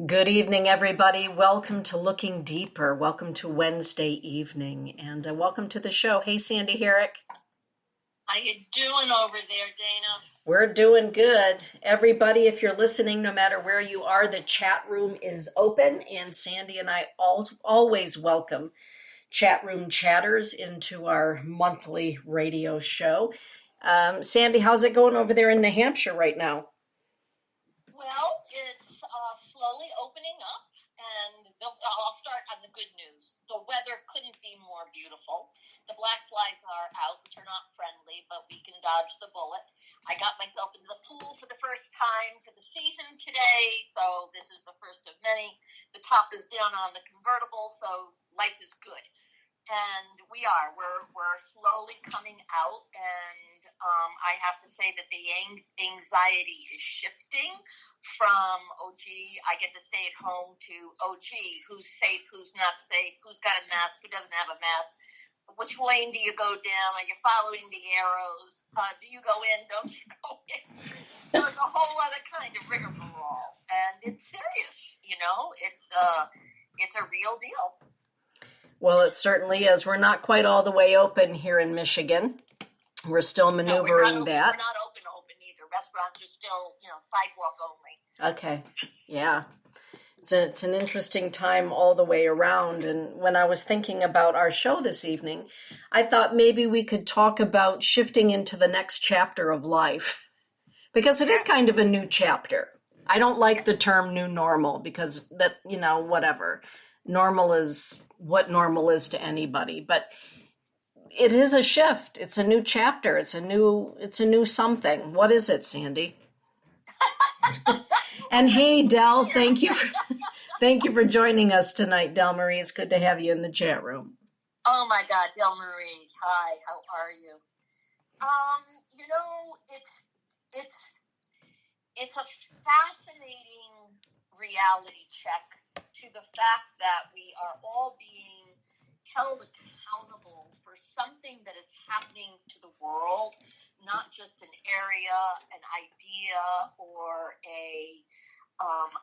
Good evening, everybody. Welcome to Looking Deeper. Welcome to Wednesday evening, and welcome to the show. Hey, Sandy Herrick. How you doing over there, Dana? We're doing good. Everybody, if you're listening, no matter where you are, the chat room is open, and Sandy and I always welcome chat room chatters into our monthly radio show. Sandy, how's it going over there in New Hampshire right now? Well, it's slowly opening up, and I'll start on the good news. The weather couldn't be more beautiful. The black flies are out, which are not friendly, but we can dodge the bullet. I got myself into the pool for the first time for the season today, so this is the first of many. The top is down on the convertible, so life is good. And we're slowly coming out, and I have to say that the anxiety is shifting from, oh gee, I get to stay at home, to, oh gee, who's safe, who's not safe, who's got a mask, who doesn't have a mask, which lane do you go down, are you following the arrows, do you go in, don't you go in? So it's a whole other kind of rigmarole, and it's serious, it's a real deal. Well, it certainly is. We're not quite all the way open here in Michigan. We're still maneuvering that. We're not open either. Restaurants are still, sidewalk only. Okay. Yeah. It's an interesting time all the way around. And when I was thinking about our show this evening, I thought maybe we could talk about shifting into the next chapter of life. Because it is kind of a new chapter. I don't like the term new normal because that, whatever. Normal is what normal is to anybody. But it is a shift. It's a new chapter. It's a new something. What is it, Sandy? And hey, Del, thank you for joining us tonight, Del Marie. It's good to have you in the chat room. Oh my God, Del Marie. Hi, how are you? It's a fascinating reality check to the fact that we are all being held accountable for something that is happening to the world, not just an area, an idea, or a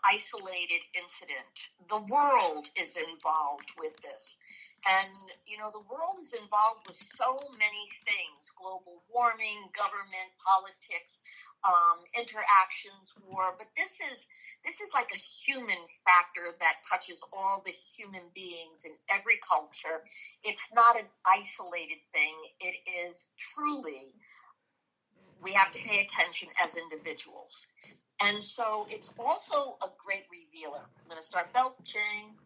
isolated incident. The world is involved with this. And, the world is involved with so many things: global warming, government, politics, interactions, war. But this is like a human factor that touches all the human beings in every culture. It's not an isolated thing. It is truly, we have to pay attention as individuals. And so it's also a great revealer. I'm going to start belching.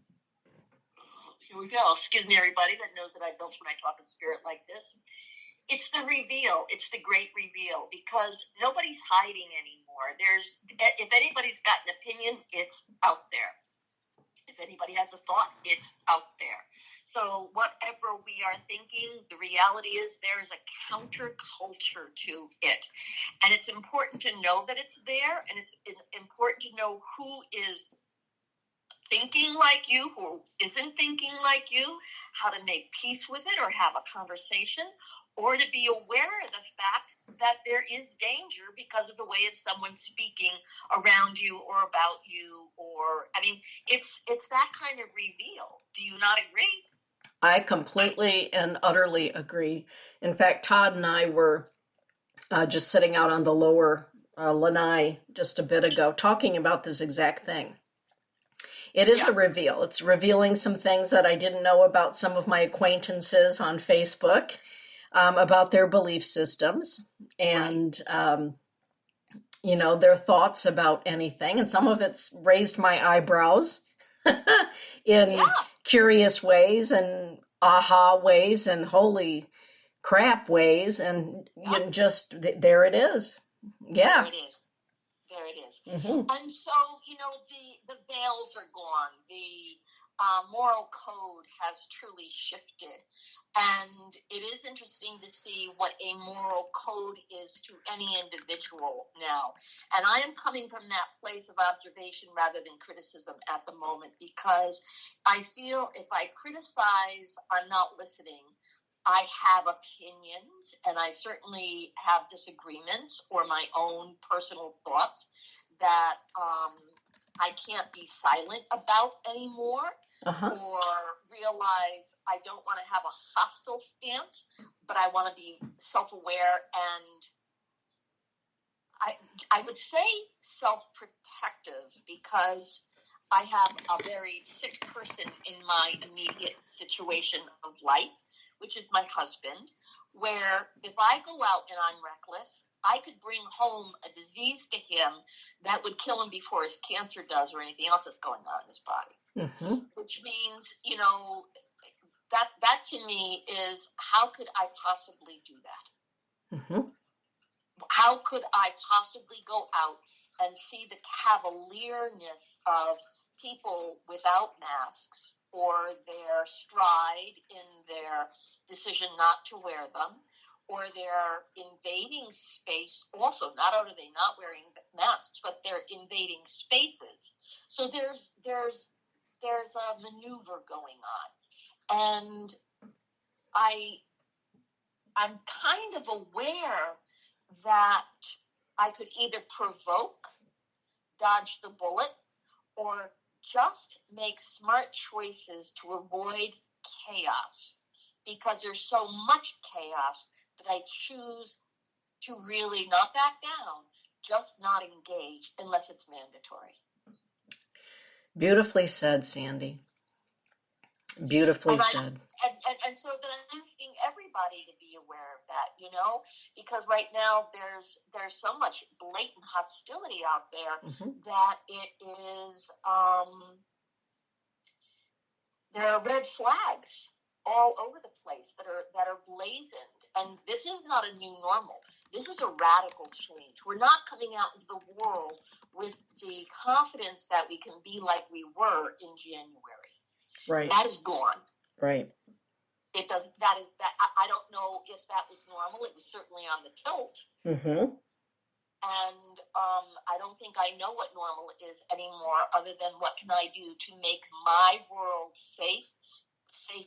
Here we go. Excuse me, everybody that knows that I belch when I talk in spirit like this. It's the reveal. It's the great reveal, because nobody's hiding anymore. If anybody's got an opinion, it's out there. If anybody has a thought, it's out there. So whatever we are thinking, the reality is there is a counterculture to it. And it's important to know that it's there, and it's important to know who is thinking like you, who isn't thinking like you, how to make peace with it or have a conversation, or to be aware of the fact that there is danger because of the way of someone speaking around you or about you. It's that kind of reveal. Do you not agree? I completely and utterly agree. In fact, Todd and I were just sitting out on the lower lanai just a bit ago talking about this exact thing. It is a reveal. It's revealing some things that I didn't know about some of my acquaintances on Facebook, about their belief systems and, their thoughts about anything. And some of it's raised my eyebrows in curious ways and aha ways and holy crap ways. And there it is. Yeah. There it is. There it is. Mm-hmm. And so, the veils are gone. The moral code has truly shifted. And it is interesting to see what a moral code is to any individual now. And I am coming from that place of observation rather than criticism at the moment, because I feel if I criticize, I'm not listening. I have opinions, and I certainly have disagreements or my own personal thoughts that I can't be silent about anymore, Uh-huh. or realize I don't want to have a hostile stance, but I want to be self-aware and I would say self-protective, because I have a very sick person in my immediate situation of life, which is my husband, where if I go out and I'm reckless, I could bring home a disease to him that would kill him before his cancer does or anything else that's going on in his body. Mm-hmm. Which means, that to me is, how could I possibly do that? Mm-hmm. How could I possibly go out and see the cavalierness of people without masks, or their stride in their decision not to wear them, or they're invading space also? Not only are they not wearing masks, but they're invading spaces. So there's a maneuver going on. And I'm kind of aware that I could either provoke, dodge the bullet, or just make smart choices to avoid chaos, because there's so much chaos that I choose to really not back down, just not engage unless it's mandatory. Beautifully said, Sandy. Beautifully said. And so then I'm asking everybody to be aware of that, because right now there's so much blatant hostility out there, Mm-hmm. that it is, there are red flags all over the place that are blazoned. And this is not a new normal. This is a radical change. We're not coming out into the world with the confidence that we can be like we were in January. Right. That is gone. Right. It does. That is that. I don't know if that was normal. It was certainly on the tilt. Mm-hmm. And I don't think I know what normal is anymore, other than what can I do to make my world safe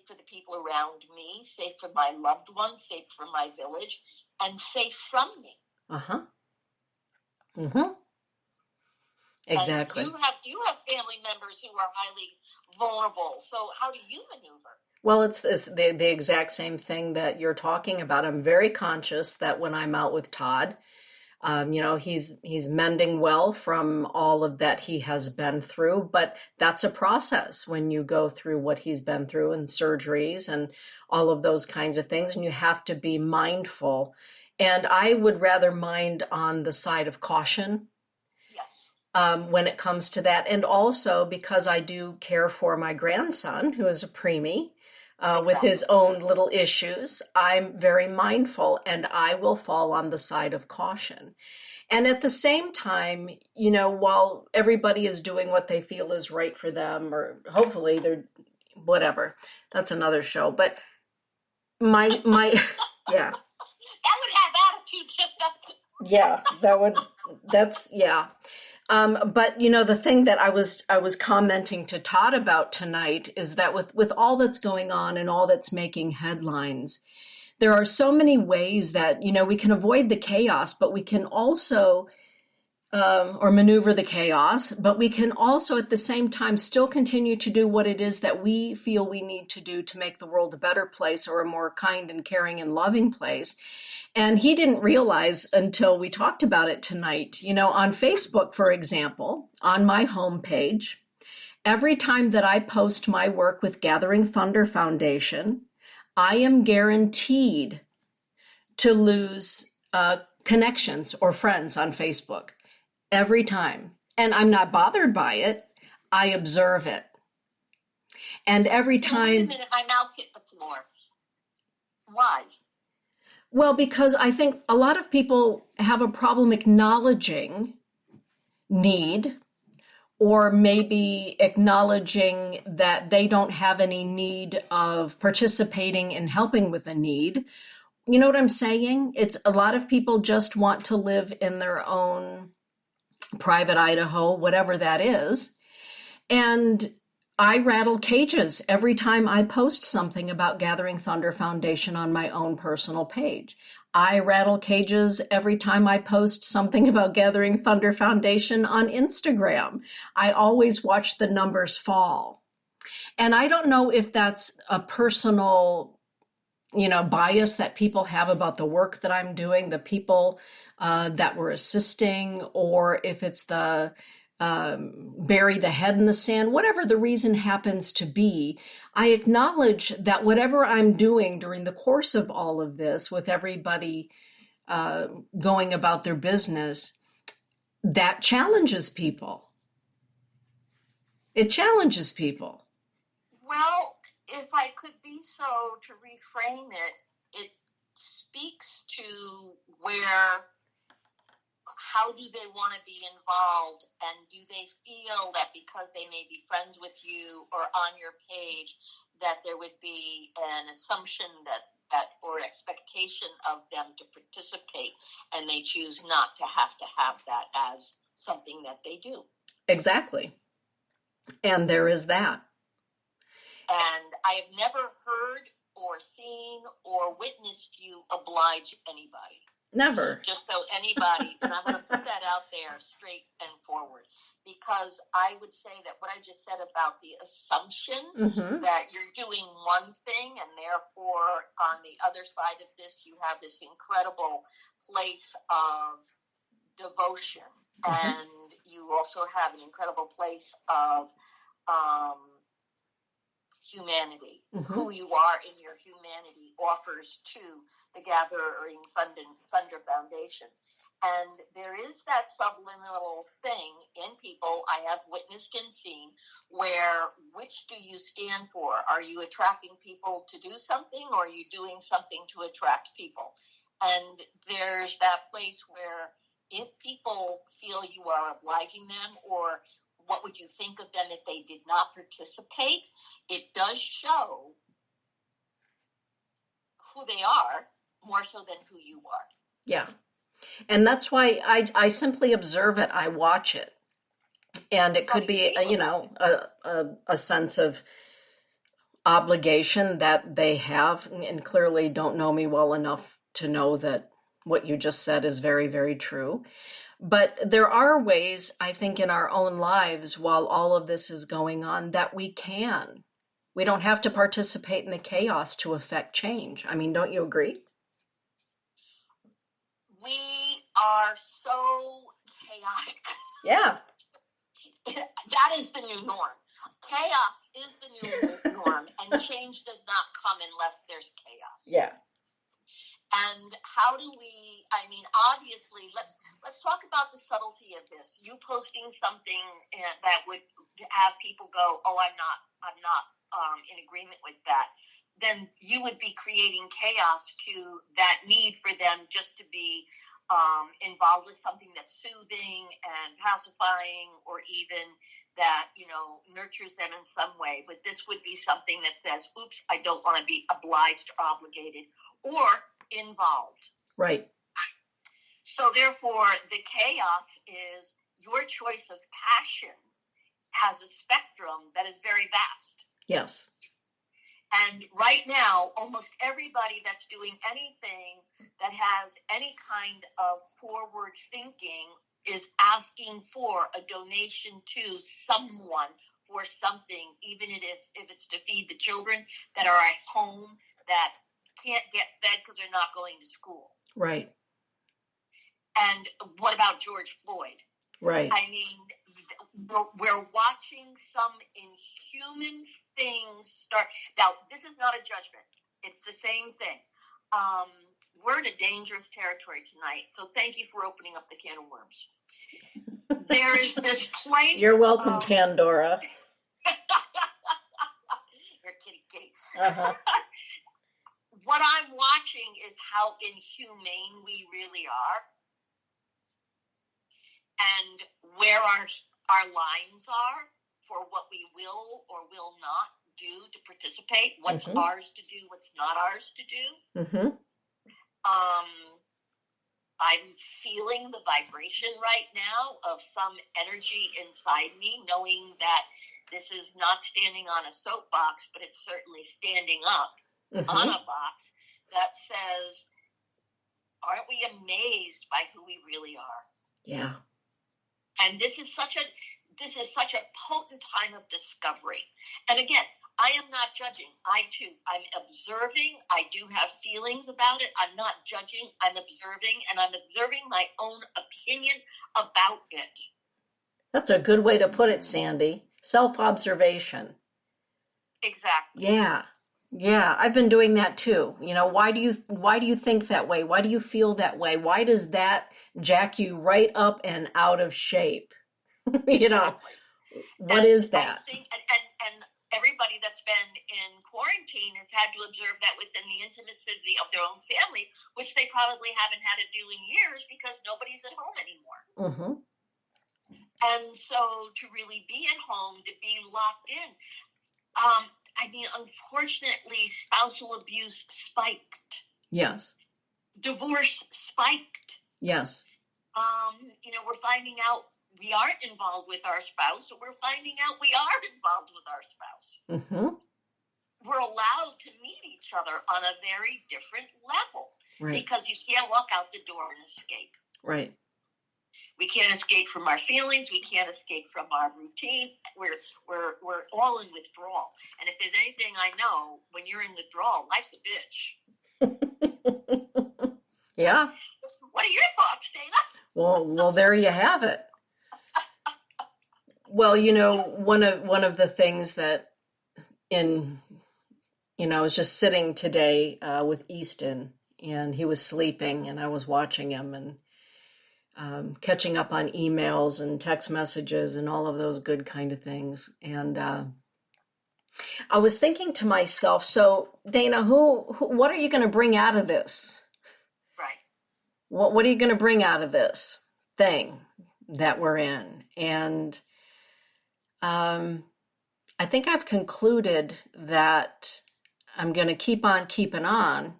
for the people around me, safe for my loved ones, safe for my village, and safe from me. Uh-huh. Mm-hmm. Exactly. And you have family members who are highly vulnerable. So how do you maneuver? Well, it's the exact same thing that you're talking about. I'm very conscious that when I'm out with Todd, he's mending well from all of that he has been through, but that's a process when you go through what he's been through, and surgeries and all of those kinds of things, and you have to be mindful. And I would rather mind on the side of caution. Yes. When it comes to that. And also because I do care for my grandson, who is a preemie, with his own little issues, I'm very mindful, and I will fall on the side of caution. And at the same time, while everybody is doing what they feel is right for them, or hopefully they're whatever, that's another show. But my yeah. That would have attitude, just Yeah, that's yeah. But the thing that I was commenting to Todd about tonight is that with all that's going on and all that's making headlines, there are so many ways that, we can avoid the chaos, but we can also, or maneuver the chaos, but we can also at the same time still continue to do what it is that we feel we need to do to make the world a better place, or a more kind and caring and loving place. And he didn't realize until we talked about it tonight, on Facebook, for example, on my homepage, every time that I post my work with Gathering Thunder Foundation, I am guaranteed to lose connections or friends on Facebook every time. And I'm not bothered by it. I observe it. And every time... Wait a minute, my mouth hit the floor. Why? Well, because I think a lot of people have a problem acknowledging need, or maybe acknowledging that they don't have any need of participating in helping with a need. You know what I'm saying? It's a lot of people just want to live in their own private Idaho, whatever that is. And I rattle cages every time I post something about Gathering Thunder Foundation on my own personal page. I rattle cages every time I post something about Gathering Thunder Foundation on Instagram. I always watch the numbers fall. And I don't know if that's a personal, bias that people have about the work that I'm doing, the people that we're assisting, or if it's the bury the head in the sand, whatever the reason happens to be. I acknowledge that whatever I'm doing during the course of all of this, with everybody going about their business, that challenges people. It challenges people. Well, if I could be so to reframe it, it speaks to how do they want to be involved, and do they feel that because they may be friends with you or on your page that there would be an assumption that or expectation of them to participate, and they choose not to have that as something that they do. Exactly. And there is that. And I have never heard or seen or witnessed you oblige anybody. Never. Just so anybody, and I'm going to put that out there straight and forward, because I would say that what I just said about the assumption that you're doing one thing, and therefore on the other side of this, you have this incredible place of devotion, and you also have an incredible place of humanity. Who you are in your humanity offers to the Gathering Thunder Foundation. And there is that subliminal thing in people I have witnessed and seen where, which do you stand for? Are you attracting people to do something, or are you doing something to attract people? And there's that place where if people feel you are obliging them, or what would you think of them if they did not participate, it does show who they are more so than who you are. Yeah. And that's why I simply observe it. I watch it. And it could be, a sense of obligation that they have, and clearly don't know me well enough to know that what you just said is very, very true. But there are ways, I think, in our own lives while all of this is going on that we can. We don't have to participate in the chaos to affect change. I mean, don't you agree? We are so chaotic. Yeah. That is the new norm. Chaos is the new norm, and change does not come unless there's chaos. Yeah. And how do we, obviously, let's talk about the subtlety of this. You posting something that would have people go, oh, I'm not in agreement with that. Then you would be creating chaos to that need for them just to be involved with something that's soothing and pacifying, or even that, nurtures them in some way. But this would be something that says, oops, I don't want to be obliged or obligated or involved. Right. So therefore, the chaos is your choice of passion has a spectrum that is very vast. Yes. And right now, almost everybody that's doing anything that has any kind of forward thinking is asking for a donation to someone for something, even if it's to feed the children that are at home that can't get fed because they're not going to school. Right. And what about George Floyd? Right. I mean, we're watching some inhuman things start. Now, this is not a judgment. It's the same thing. We're in a dangerous territory tonight, so thank you for opening up the can of worms. There is this place. You're welcome, Pandora. You're kitty. Uh-huh. What I'm watching is how inhumane we really are, and where our lines are for what we will or will not do to participate, what's ours to do, what's not ours to do. I'm feeling the vibration right now of some energy inside me, knowing that this is not standing on a soapbox, but it's certainly standing up on a box that says, aren't we amazed by who we really are? Yeah. And this is such a potent time of discovery. And again, I am not judging. I'm observing. I do have feelings about it. I'm not judging. I'm observing, and I'm observing my own opinion about it. That's a good way to put it, Sandy. Self-observation. Exactly. Yeah. Yeah, I've been doing that too. Why do you think that way? Why do you feel that way? Why does that jack you right up and out of shape? Exactly. What is that? I think, and everybody that's been in quarantine has had to observe that within the intimacy of their own family, which they probably haven't had to do in years because nobody's at home anymore. Mm-hmm. And so to really be at home, to be locked in, unfortunately, spousal abuse spiked. Yes. Divorce spiked. Yes. We're finding out we aren't involved with our spouse, so we're finding out we are involved with our spouse. Mm-hmm. We're allowed to meet each other on a very different level. Right. Because you can't walk out the door and escape. Right. We can't escape from our feelings. We can't escape from our routine. We're all in withdrawal. And if there's anything I know, when you're in withdrawal, life's a bitch. Yeah. What are your thoughts, Dana? Well, there you have it. Well, one of the things that I was just sitting today with Easton, and he was sleeping, and I was watching him and catching up on emails and text messages and all of those good kind of things. And I was thinking to myself, so Dana, what are you going to bring out of this? Right. What are you going to bring out of this thing that we're in? And I think I've concluded that I'm going to keep on keeping on.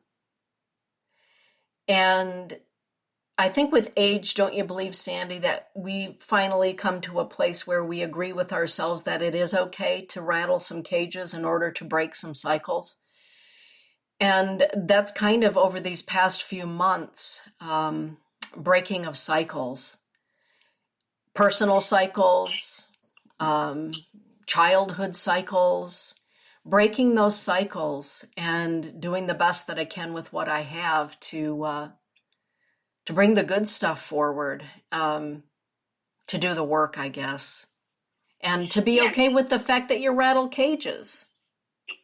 And I think with age, don't you believe, Sandy, that we finally come to a place where we agree with ourselves that it is okay to rattle some cages in order to break some cycles? And that's kind of over these past few months, breaking of cycles, personal cycles, childhood cycles, breaking those cycles and doing the best that I can with what I have to bring the good stuff forward, to do the work, I guess, and to be okay with the fact that you rattle cages.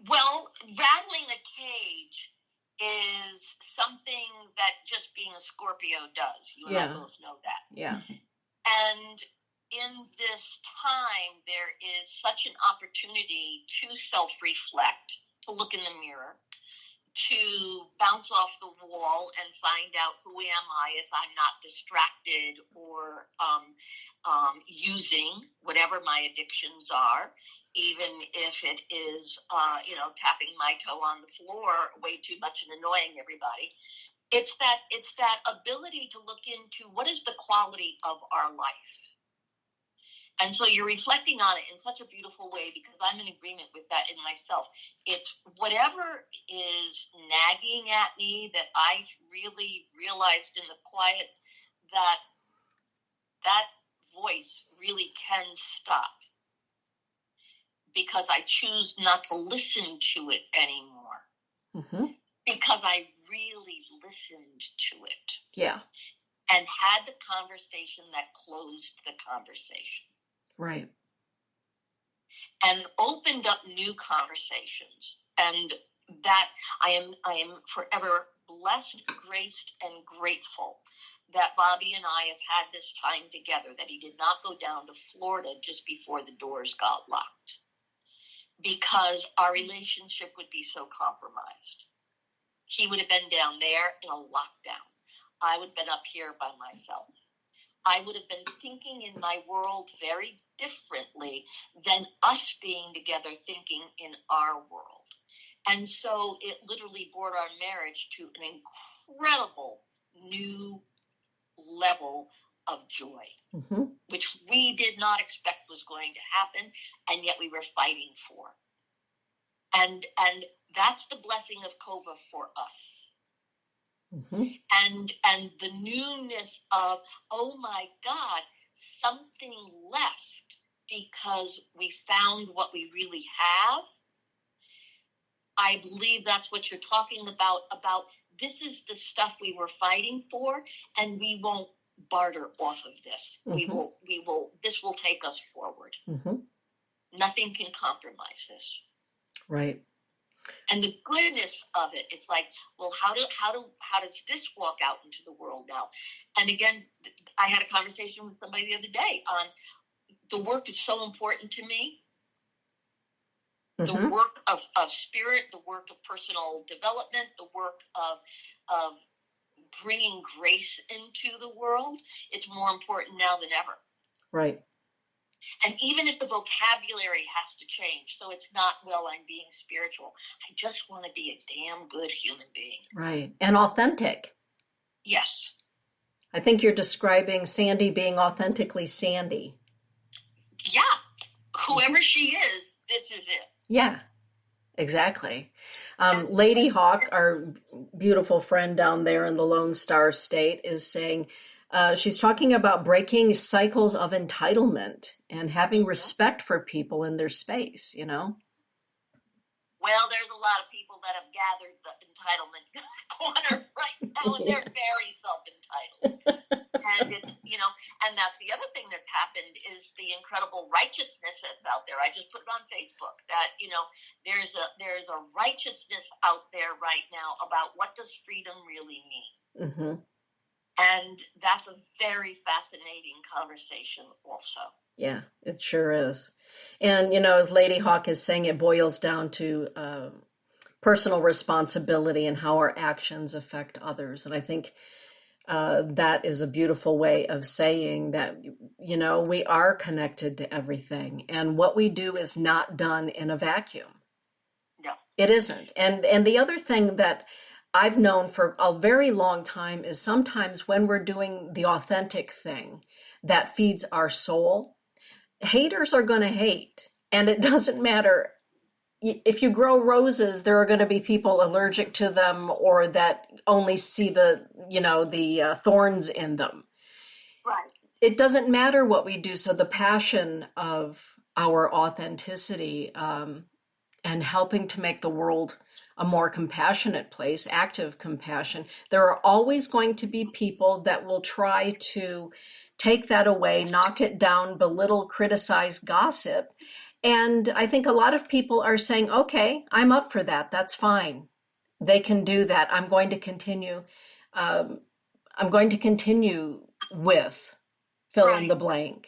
Well, rattling a cage is something that just being a Scorpio does. You and I both know that. Yeah. And in this time, there is such an opportunity to self-reflect, to look in the mirror, to bounce off the wall and find out who am I if I'm not distracted or using whatever my addictions are, even if it is, tapping my toe on the floor way too much and annoying everybody. It's that ability to look into what is the quality of our life. And so you're reflecting on it in such a beautiful way, because I'm in agreement with that in myself. It's whatever is nagging at me that I really realized in the quiet that voice really can stop, because I choose not to listen to it anymore. Mm-hmm. Because I really listened to it. Yeah. And had the conversation that closed the conversation. Right. And opened up new conversations. And that I am forever blessed, graced, and grateful that Bobby and I have had this time together, that he did not go down to Florida just before the doors got locked, because our relationship would be so compromised. He would have been down there in a lockdown. I would have been up here by myself. I would have been thinking in my world very differently than us being together thinking in our world. And so it literally brought our marriage to an incredible new level of joy, Mm-hmm. which we did not expect was going to happen, and yet we were fighting for. And that's the blessing of Kova for us. Mm-hmm. And the newness of, oh my God, something left because we found what we really have. I believe that's what you're talking about this is the stuff we were fighting for, and we won't barter off of this. Mm-hmm. This will take us forward. Mm-hmm. Nothing can compromise this. Right. And the goodness of it, it's like, well, how does this walk out into the world now? And again, I had a conversation with somebody the other day on the work is so important to me. Mm-hmm. The work of spirit, the work of personal development, the work of bringing grace into the world. It's more important now than ever. Right. And even if the vocabulary has to change, so it's not, well, I'm being spiritual. I just want to be a damn good human being. Right. And authentic. Yes. I think you're describing Sandy being authentically Sandy. Yeah. Whoever she is, this is it. Yeah, exactly. Lady Hawk, our beautiful friend down there in the Lone Star State, is saying, she's talking about breaking cycles of entitlement and having respect for people in their space, you know? Well, there's a lot of people that have gathered the entitlement corner right now, and they're very self-entitled. And it's, and that's the other thing that's happened is the incredible righteousness that's out there. I just put it on Facebook that, there's a righteousness out there right now about what does freedom really mean. Mm-hmm. And that's a very fascinating conversation also. Yeah, it sure is. And, as Lady Hawk is saying, it boils down to personal responsibility and how our actions affect others. And I think that is a beautiful way of saying that, we are connected to everything. And what we do is not done in a vacuum. No. It isn't. And the other thing that I've known for a very long time is sometimes when we're doing the authentic thing that feeds our soul, haters are going to hate. And it doesn't matter. If you grow roses, there are going to be people allergic to them or that only see the thorns in them. Right. It doesn't matter what we do. So the passion of our authenticity and helping to make the world a more compassionate place, active compassion, there are always going to be people that will try to take that away, knock it down, belittle, criticize, gossip. And I think a lot of people are saying, okay, I'm up for that. That's fine. They can do that. I'm going to continue. With fill in the blank.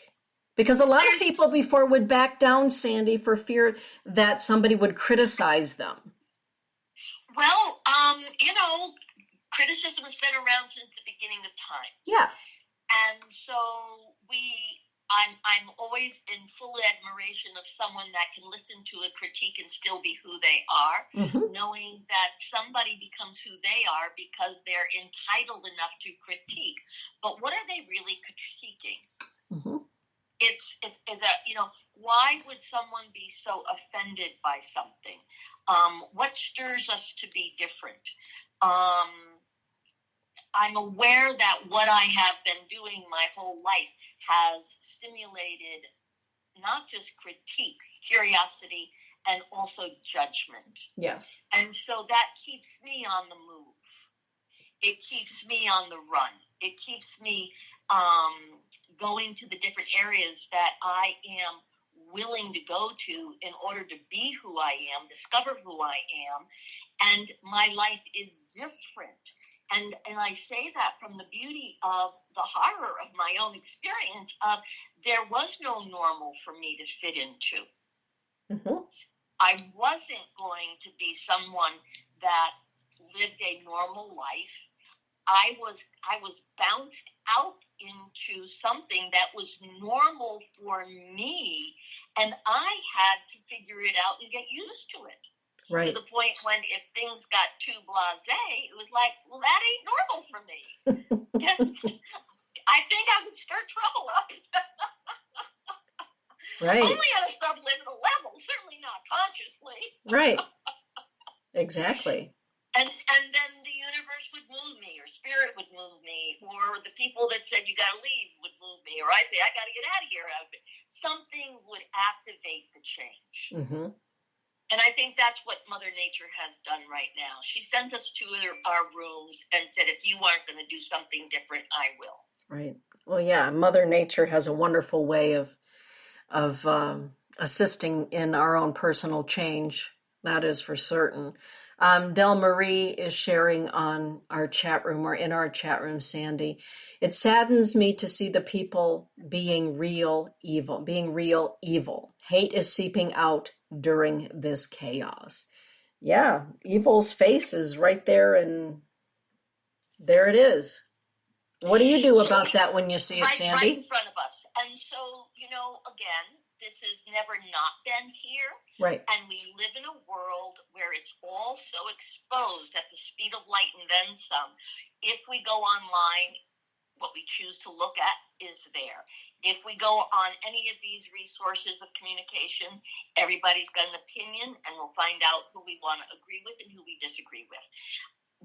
Because a lot of people before would back down, Sandy, for fear that somebody would criticize them. Well, criticism has been around since the beginning of time. Yeah. And so I'm always in full admiration of someone that can listen to a critique and still be who they are, mm-hmm. knowing that somebody becomes who they are because they're entitled enough to critique. But what are they really critiquing? Mm-hmm. It's why would someone be so offended by something? What stirs us to be different? I'm aware that what I have been doing my whole life has stimulated not just critique, curiosity, and also judgment. Yes. And so that keeps me on the move. It keeps me on the run. It keeps me going to the different areas that I am willing to go to in order to be who I am, discover who I am, and my life is different. And I say that from the beauty of the horror of my own experience of there was no normal for me to fit into. Mm-hmm. I wasn't going to be someone that lived a normal life. I was bounced out into something that was normal for me, and I had to figure it out and get used to it. Right. To the point when if things got too blasé, it was like, well, that ain't normal for me. I think I would stir trouble up. Right. Only at a subliminal level, certainly not consciously. Right. Exactly. And then the universe would move me, or spirit would move me, or the people that said you got to leave would move me, or I'd say I got to get out of here. Something would activate the change. Mm-hmm. And I think that's what Mother Nature has done right now. She sent us to our rooms and said, if you aren't going to do something different, I will. Right. Well, yeah, Mother Nature has a wonderful way of assisting in our own personal change. That is for certain. Del Marie is sharing on our chat room, or in our chat room, Sandy. It saddens me to see the people being real evil. Hate is seeping out during this chaos. Yeah, evil's face is right there, and there it is. What do you do about that when you see it, Sandy? Right in front of us. And so, again, this has never not been here. Right. And we live in a world where it's all so exposed at the speed of light and then some. If we go online, what we choose to look at is there. If we go on any of these resources of communication, everybody's got an opinion, and we'll find out who we want to agree with and who we disagree with.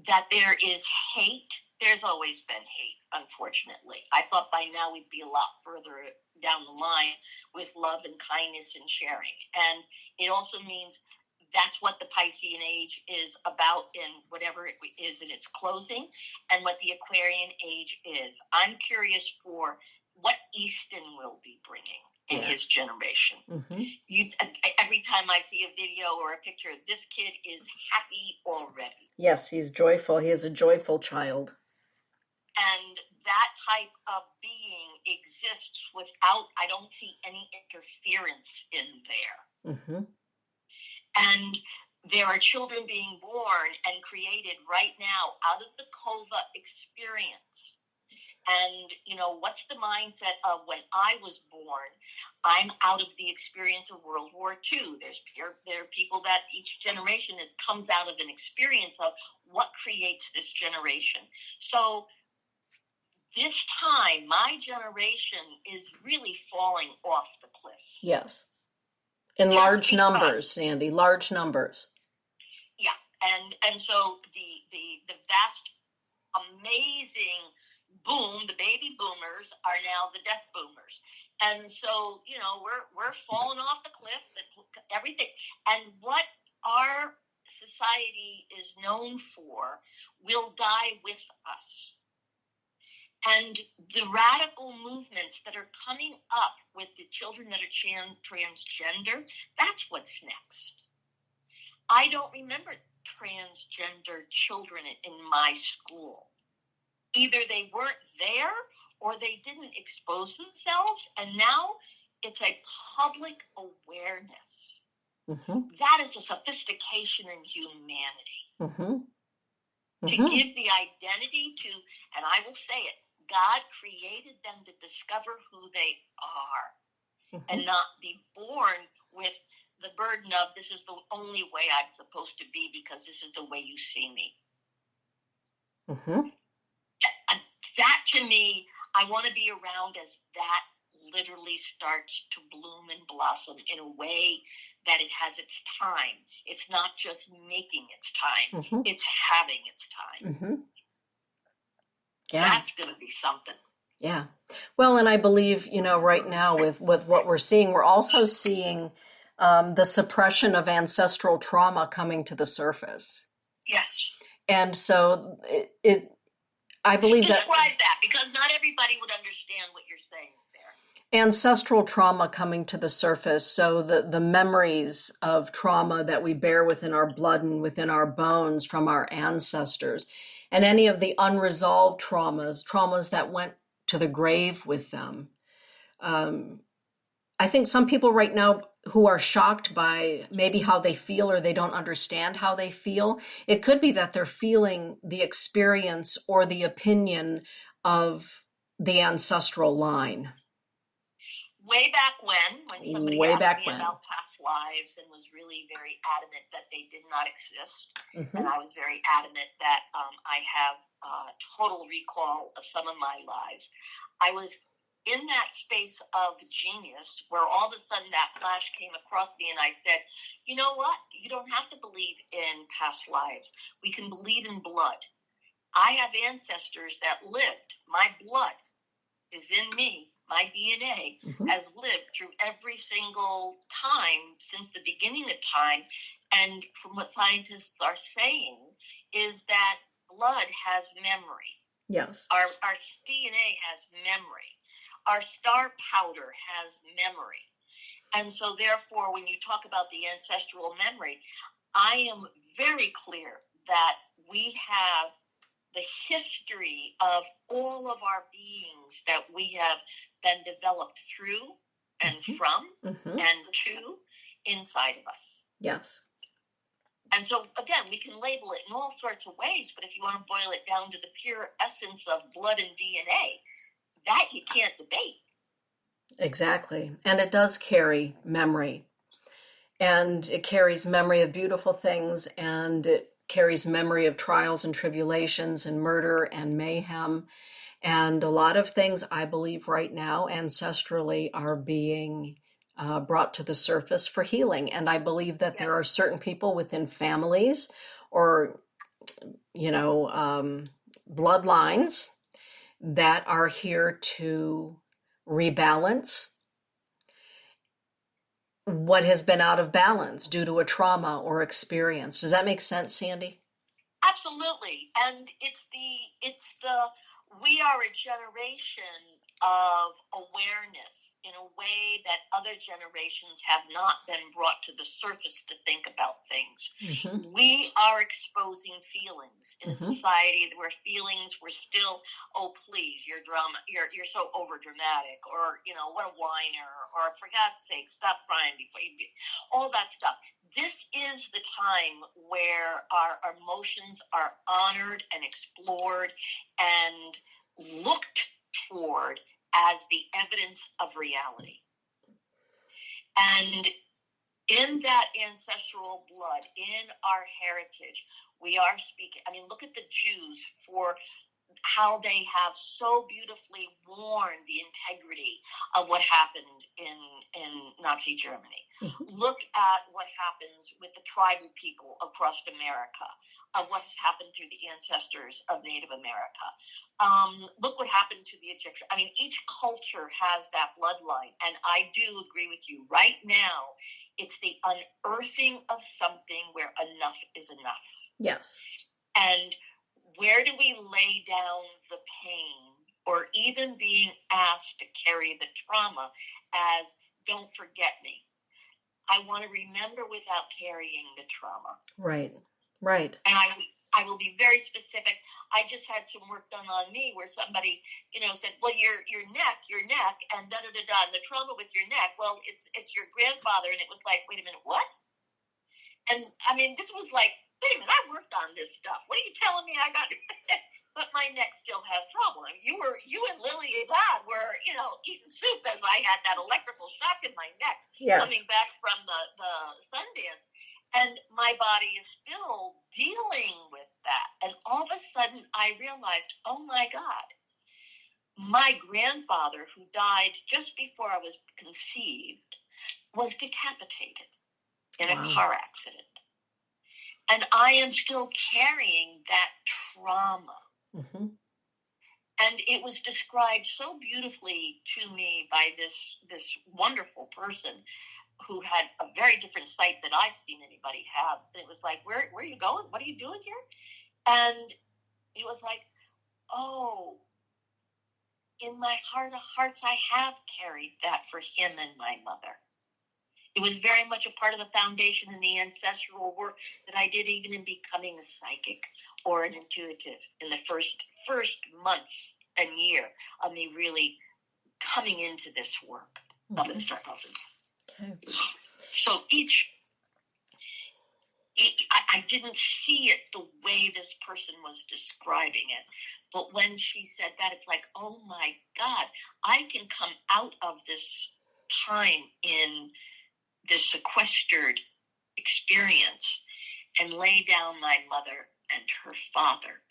That there is hate. There's always been hate, unfortunately. I thought by now we'd be a lot further down the line with love and kindness and sharing. And it also means that's what the Piscean age is about, in whatever it is in its closing, and what the Aquarian age is. I'm curious for what Easton will be bringing in his generation. Mm-hmm. Every time I see a video or a picture, this kid is happy already. Yes, he's joyful. He is a joyful child. And that type of being exists without, I don't see any interference in there. Mm-hmm. And there are children being born and created right now out of the Kova experience. And, what's the mindset of when I was born? I'm out of the experience of World War II. There are people that each generation comes out of an experience of what creates this generation. So this time, my generation is really falling off the cliffs. Yes. In large numbers, Sandy, large numbers. Yeah. And so the vast, amazing boom, the baby boomers are now the death boomers. And so, we're falling off the cliff, everything. And what our society is known for will die with us. And the radical movements that are coming up with the children that are transgender, that's what's next. I don't remember transgender children in my school. Either they weren't there or they didn't expose themselves, and now it's a public awareness. Mm-hmm. That is a sophistication in humanity. Mm-hmm. To give the identity to, and I will say it, God created them to discover who they are, and not be born with the burden of, this is the only way I'm supposed to be because this is the way you see me. Mm-hmm. That to me, I want to be around as that literally starts to bloom and blossom in a way that it has its time. It's not just making its time, it's having its time. Mm-hmm. Yeah. That's going to be something. Yeah. Well, and I believe, right now with what we're seeing, we're also seeing the suppression of ancestral trauma coming to the surface. Yes. And so I believe Describe that, because not everybody would understand what you're saying there. Ancestral trauma coming to the surface. So the memories of trauma that we bear within our blood and within our bones from our ancestors, and any of the unresolved traumas that went to the grave with them. I think some people right now who are shocked by maybe how they feel, or they don't understand how they feel, it could be that they're feeling the experience or the opinion of the ancestral line. Way back when somebody asked me about past lives and was really very adamant that they did not exist. Mm-hmm. And I was very adamant that I have total recall of some of my lives. I was in that space of genius where all of a sudden that flash came across me and I said, you know what? You don't have to believe in past lives. We can believe in blood. I have ancestors that lived. My blood is in me. My DNA has lived through every single time since the beginning of time. And from what scientists are saying is that blood has memory. Yes. Our DNA has memory. Our star powder has memory. And so therefore, when you talk about the ancestral memory, I am very clear that we have the history of all of our beings that we have been developed through and from and to inside of us. Yes. And so, again, we can label it in all sorts of ways, but if you want to boil it down to the pure essence of blood and DNA, that you can't debate. Exactly. And it does carry memory. And it carries memory of beautiful things, and it carries memory of trials and tribulations and murder and mayhem. And a lot of things, I believe right now, ancestrally, are being brought to the surface for healing. And I believe that there are certain people within families or, bloodlines that are here to rebalance what has been out of balance due to a trauma or experience. Does that make sense, Sandy? Absolutely. And we are a generation of awareness in a way that other generations have not been brought to the surface to think about things. We are exposing feelings in a society where feelings were still, oh, please, you're so over dramatic, or, what a whiner, or for God's sake, stop crying before you all that stuff. This is the time where our emotions are honored and explored and looked toward as the evidence of reality. And in that ancestral blood, in our heritage, we are speaking. I mean, look at the Jews for how they have so beautifully worn the integrity of what happened in Nazi Germany. Look at what happens with the tribal people across America, of what has happened through the ancestors of Native America. Look what happened to the Egyptians. I mean, each culture has that bloodline, and I do agree with you. Right now, it's the unearthing of something where enough is enough. Yes. And where do we lay down the pain, or even being asked to carry the trauma as, don't forget me? I want to remember without carrying the trauma. Right. And I will be very specific. I just had some work done on me where somebody, said, well, your neck, and da-da-da-da, and the trauma with your neck, well, it's your grandfather. And it was like, wait a minute, what? And, I mean, this was like, wait a minute, I worked on this stuff. What are you telling me I got? But my neck still has trouble. I mean, you and Lily and Todd were, eating soup as I had that electrical shock in my neck coming back from the Sundance. And my body is still dealing with that. And all of a sudden I realized, oh my God, my grandfather, who died just before I was conceived, was decapitated in a car accident. And I am still carrying that trauma. And it was described so beautifully to me by this wonderful person who had a very different sight than I've seen anybody have. And it was like, where are you going? What are you doing here? And it was like, oh, in my heart of hearts, I have carried that for him and my mother. It was very much a part of the foundation and the ancestral work that I did even in becoming a psychic or an intuitive in the first months and year of me really coming into this work of the Star Puzzle. Okay. So I didn't see it the way this person was describing it. But when she said that, it's like, oh my God, I can come out of this time in this sequestered experience and lay down my mother and her father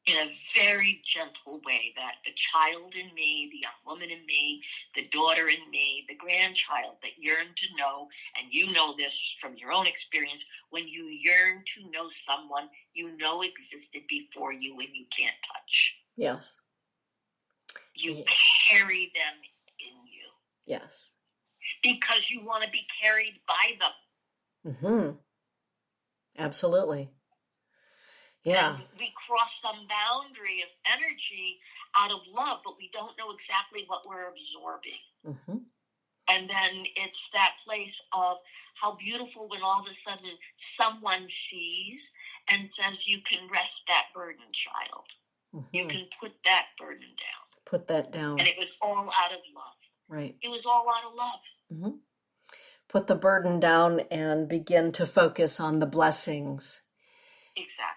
in a very gentle way, that the child in me, the young woman in me, the daughter in me, the grandchild that yearn to know, and you know this from your own experience, when you yearn to know someone you know existed before you and you can't touch. Yes. You carry them in you. Yes. Because you want to be carried by them. Mm-hmm. Absolutely. Yeah. And we cross some boundary of energy out of love, but we don't know exactly what we're absorbing. Mm-hmm. And then it's that place of how beautiful when all of a sudden someone sees and says, you can rest that burden, child. Mm-hmm. You can put that burden down. Put that down. And it was all out of love. Right. It was all out of love. Mm-hmm. Put the burden down and begin to focus on the blessings. Exactly.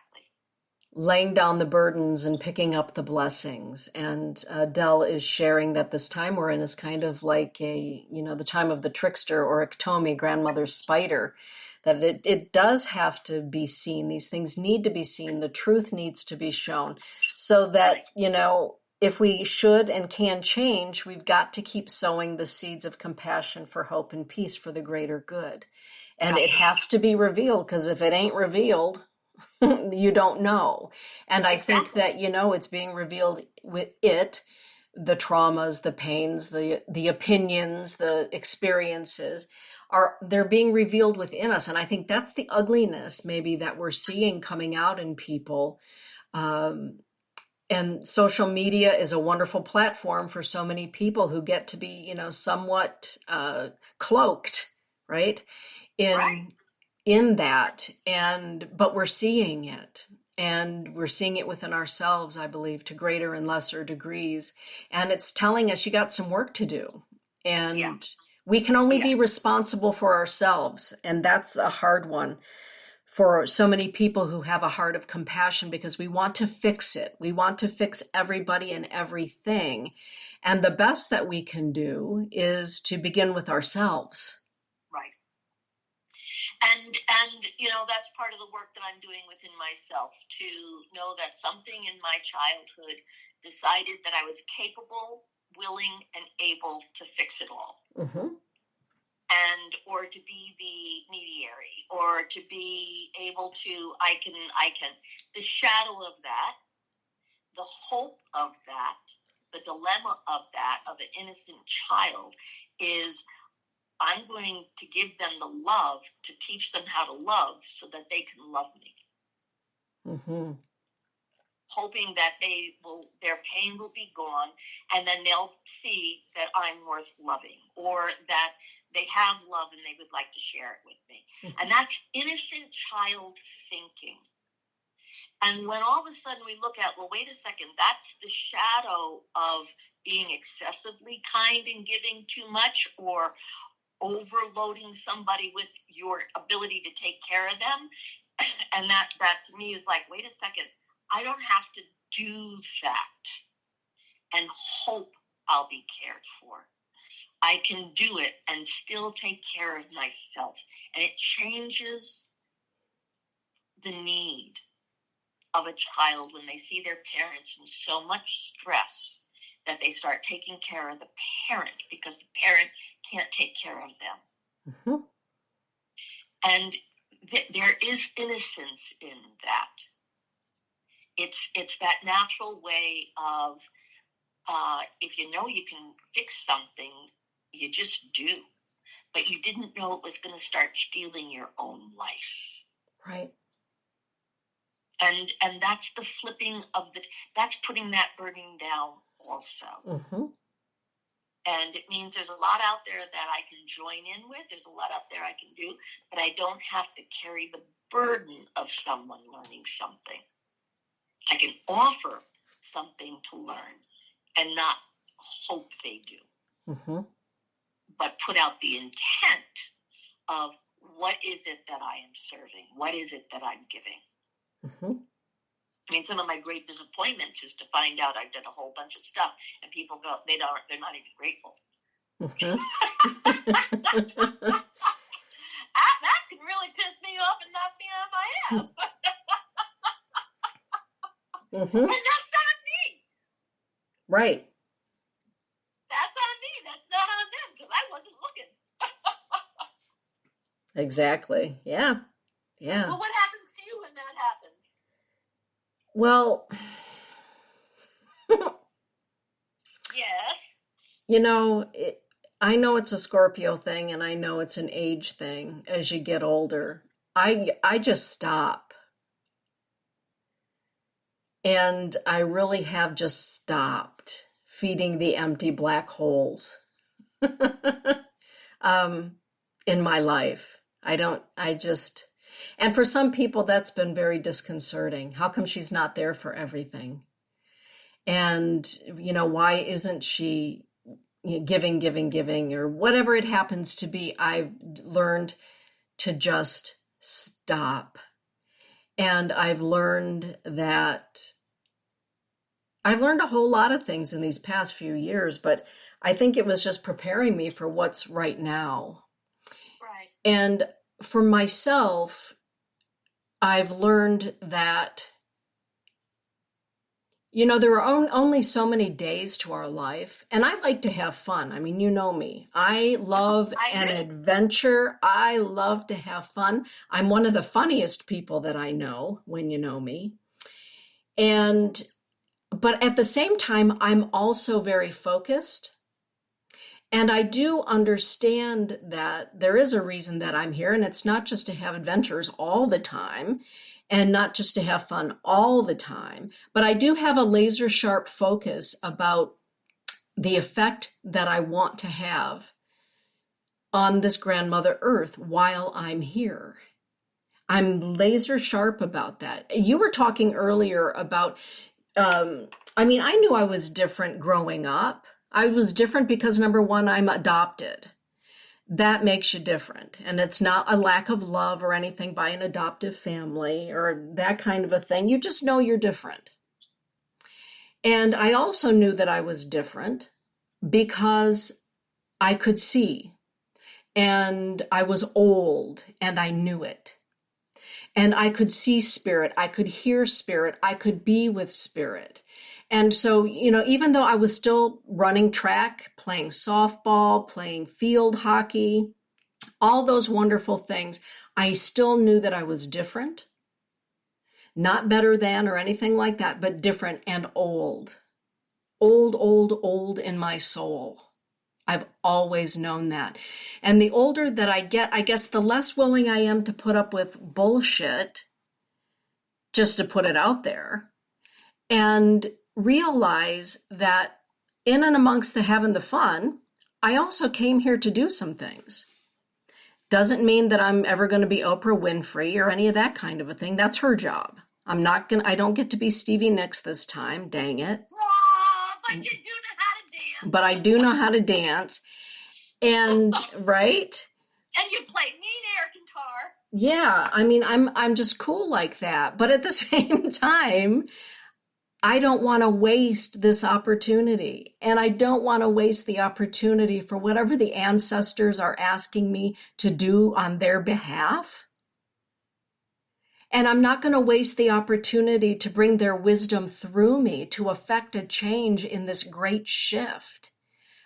Laying down the burdens and picking up the blessings. And Del is sharing that this time we're in is kind of like the time of the trickster, or Iktomi, grandmother's spider, that it does have to be seen. These things need to be seen. The truth needs to be shown, so that, if we should and can change, we've got to keep sowing the seeds of compassion for hope and peace for the greater good. And it has to be revealed, because if it ain't revealed, you don't know. And I think that, it's being revealed with the traumas, the pains, the opinions, the experiences they're being revealed within us. And I think that's the ugliness maybe that we're seeing coming out in people. And social media is a wonderful platform for so many people who get to be, somewhat cloaked, right? In that, but we're seeing it, and we're seeing it within ourselves, I believe, to greater and lesser degrees. And it's telling us you got some work to do, and we can only be responsible for ourselves. And that's a hard one for so many people who have a heart of compassion, because we want to fix it. We want to fix everybody and everything. And the best that we can do is to begin with ourselves. Right. And that's part of the work that I'm doing within myself, to know that something in my childhood decided that I was capable, willing, and able to fix it all. Mm-hmm. Or to be the mediary, or to be able to, I can, the shadow of that, the hope of that, the dilemma of that, of an innocent child, is I'm going to give them the love to teach them how to love so that they can love me. Mm-hmm. Hoping that their pain will be gone, and then they'll see that I'm worth loving, or that they have love and they would like to share it with me. Mm-hmm. And that's innocent child thinking. And when all of a sudden we look at, well, wait a second, that's the shadow of being excessively kind and giving too much, or overloading somebody with your ability to take care of them. And that to me is like, wait a second, I don't have to do that and hope I'll be cared for. I can do it and still take care of myself. And it changes the need of a child when they see their parents in so much stress that they start taking care of the parent, because the parent can't take care of them. Mm-hmm. And there is innocence in that. It's that natural way of, if you know you can fix something, you just do. But you didn't know it was going to start stealing your own life. Right. And that's the flipping of that's putting that burden down also. Mm-hmm. And it means there's a lot out there that I can join in with. There's a lot out there I can do, but I don't have to carry the burden of someone learning something. I can offer something to learn and not hope they do. Mm-hmm. But put out the intent of, what is it that I am serving? What is it that I'm giving? Mm-hmm. I mean, some of my great disappointments is to find out I've done a whole bunch of stuff and people go, they're not even grateful. Mm-hmm. Mm-hmm. And that's on me. Right. That's on me. That's not on them because I wasn't looking. Exactly. Yeah. Yeah. Well, what happens to you when that happens? Well, Yes. I know it's a Scorpio thing and I know it's an age thing as you get older. I just stop. And I really have just stopped feeding the empty black holes um, in my life. And for some people, that's been very disconcerting. How come she's not there for everything? And, why isn't she giving, or whatever it happens to be? I've learned to just stop. And I've learned a whole lot of things in these past few years, but I think it was just preparing me for what's right now. Right. And for myself, I've learned that, there are only so many days to our life, and I like to have fun. I mean, you know me. I love an adventure. I love to have fun. I'm one of the funniest people that I know when you know me. But at the same time, I'm also very focused. And I do understand that there is a reason that I'm here, and it's not just to have adventures all the time and not just to have fun all the time, but I do have a laser sharp focus about the effect that I want to have on this grandmother Earth while I'm here. I'm laser sharp about that. You were talking earlier about, I knew I was different growing up. I was different because, number one, I'm adopted. That makes you different. And it's not a lack of love or anything by an adoptive family or that kind of a thing. You just know you're different. And I also knew that I was different because I could see, and I was old and I knew it. And I could see spirit, I could hear spirit, I could be with spirit. And so, even though I was still running track, playing softball, playing field hockey, all those wonderful things, I still knew that I was different. Not better than or anything like that, but different and old. Old in my soul. I've always known that. And the older that I get, I guess the less willing I am to put up with bullshit, just to put it out there, and realize that in and amongst the having the fun, I also came here to do some things. Doesn't mean that I'm ever going to be Oprah Winfrey or any of that kind of a thing. That's her job. I don't get to be Stevie Nicks this time, dang it. But you do know how to dance. But I do know how to dance. And right? And you play mean air guitar. Yeah, I'm just cool like that. But at the same time, I don't want to waste this opportunity. And I don't want to waste the opportunity for whatever the ancestors are asking me to do on their behalf. And I'm not going to waste the opportunity to bring their wisdom through me to affect a change in this great shift.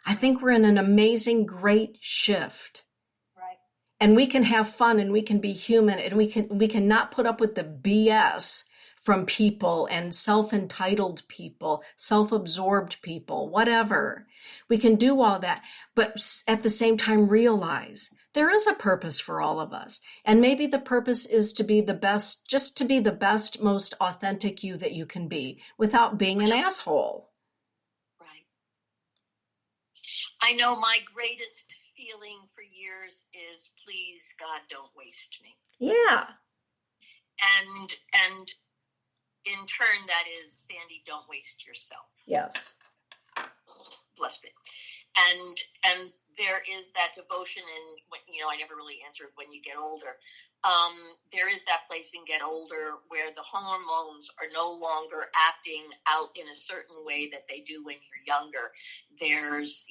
I think we're in an amazing, great shift. Right. And we can have fun and we can be human and we can not put up with the BS from people and self-entitled people, self-absorbed people, whatever. We can do all that, but at the same time realize there is a purpose for all of us. And maybe the purpose is to be the best, just to be the best, most authentic you that you can be without being an asshole. Right. I know my greatest feeling for years is, please, God, don't waste me. Yeah. And in turn, that is, Sandy, don't waste yourself. Yes. Bless me. And there is that devotion, and I never really answered when you get older. there is that place in Get Older where the hormones are no longer acting out in a certain way that they do when you're younger. There's,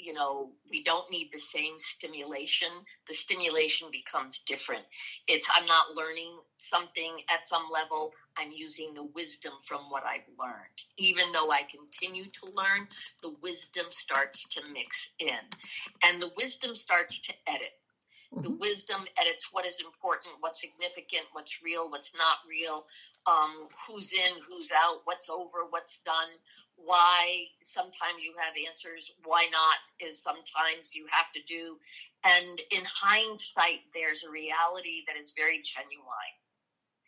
we don't need the same stimulation. The stimulation becomes different. I'm not learning something at some level. I'm using the wisdom from what I've learned. Even though I continue to learn, the wisdom starts to mix in. And the wisdom starts to edit. The wisdom edits what is important, what's significant, what's real, what's not real, who's in, who's out, what's over, what's done, why sometimes you have answers, why not is sometimes you have to do. And in hindsight, there's a reality that is very genuine.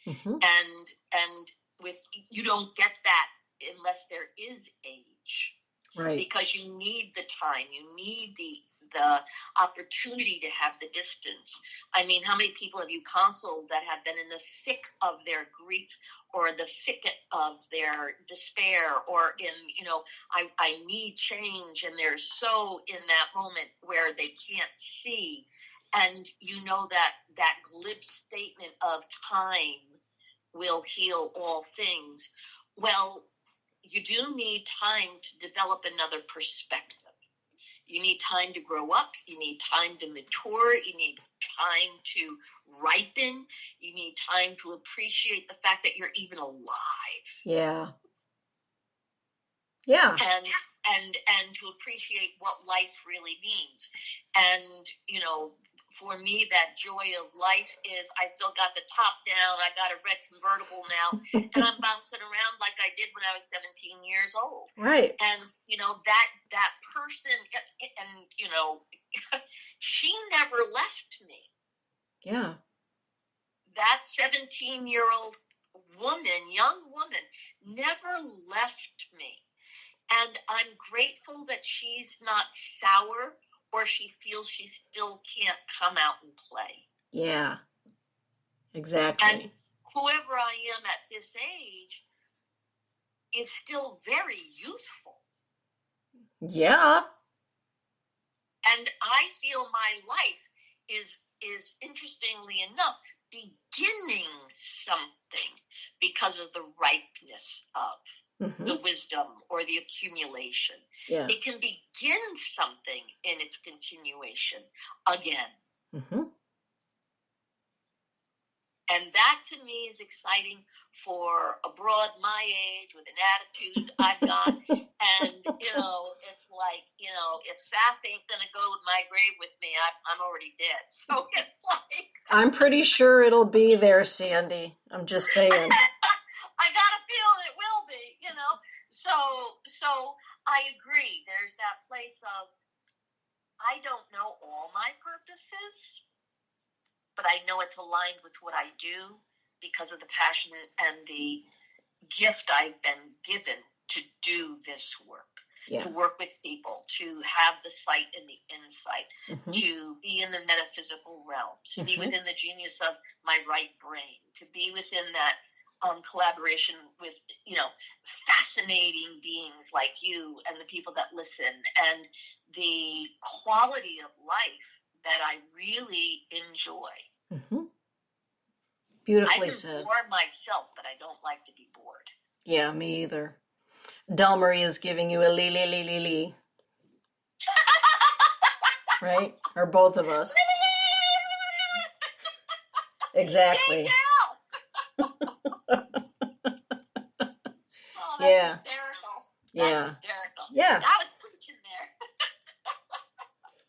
And with you don't get that unless there is age. Right. Because you need the time, you need the opportunity to have the distance. I mean, how many people have you counseled that have been in the thick of their grief or the thicket of their despair or in, I need change, and they're so in that moment where they can't see. And that glib statement of time will heal all things. Well, you do need time to develop another perspective. You need time to grow up. You need time to mature. You need time to ripen. You need time to appreciate the fact that you're even alive. Yeah. Yeah. And to appreciate what life really means. And, for me, that joy of life is I still got the top down. I got a red convertible now, and I'm bouncing around like I did when I was 17 years old. Right. And, that person, and, she never left me. Yeah. That 17-year-old young woman, never left me. And I'm grateful that she's not sour or she feels she still can't come out and play. Yeah, exactly. And whoever I am at this age is still very youthful. Yeah. And I feel my life is interestingly enough beginning something because of the ripeness of the wisdom or the accumulation. Yeah. It can begin something in its continuation again. And that to me is exciting for a broad my age with an attitude I've got. And, it's like, if Sass ain't going to go with my grave with me, I'm already dead. So it's like... I'm pretty sure it'll be there, Sandy. I'm just saying. I got a feeling it will be, So I agree. There's that place of, I don't know all my purposes, but I know it's aligned with what I do because of the passion and the gift I've been given to do this work, to work with people, to have the sight and the insight, to be in the metaphysical realms, to be within the genius of my right brain, to be within that collaboration with, fascinating beings like you and the people that listen, and the quality of life that I really enjoy. Beautifully I said. can bore myself, but I don't like to be bored. Yeah, me either. Del Marie is giving you a li. Right? Or both of us. Exactly. Oh, that's hysterical. That's hysterical. Yeah. That was preaching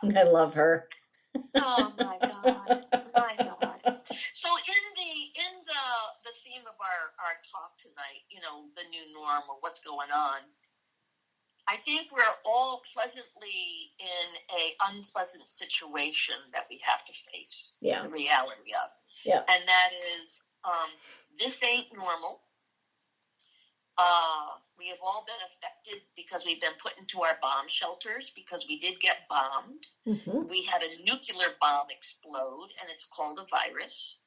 there. I love her. Oh my God. My God. So in the theme of our talk tonight, the new norm or what's going on, I think we're all pleasantly in a unpleasant situation that we have to face. Yeah. The reality of. Yeah. And that is, this ain't normal. We have all been affected because we've been put into our bomb shelters because we did get bombed. We had a nuclear bomb explode, and it's called a virus.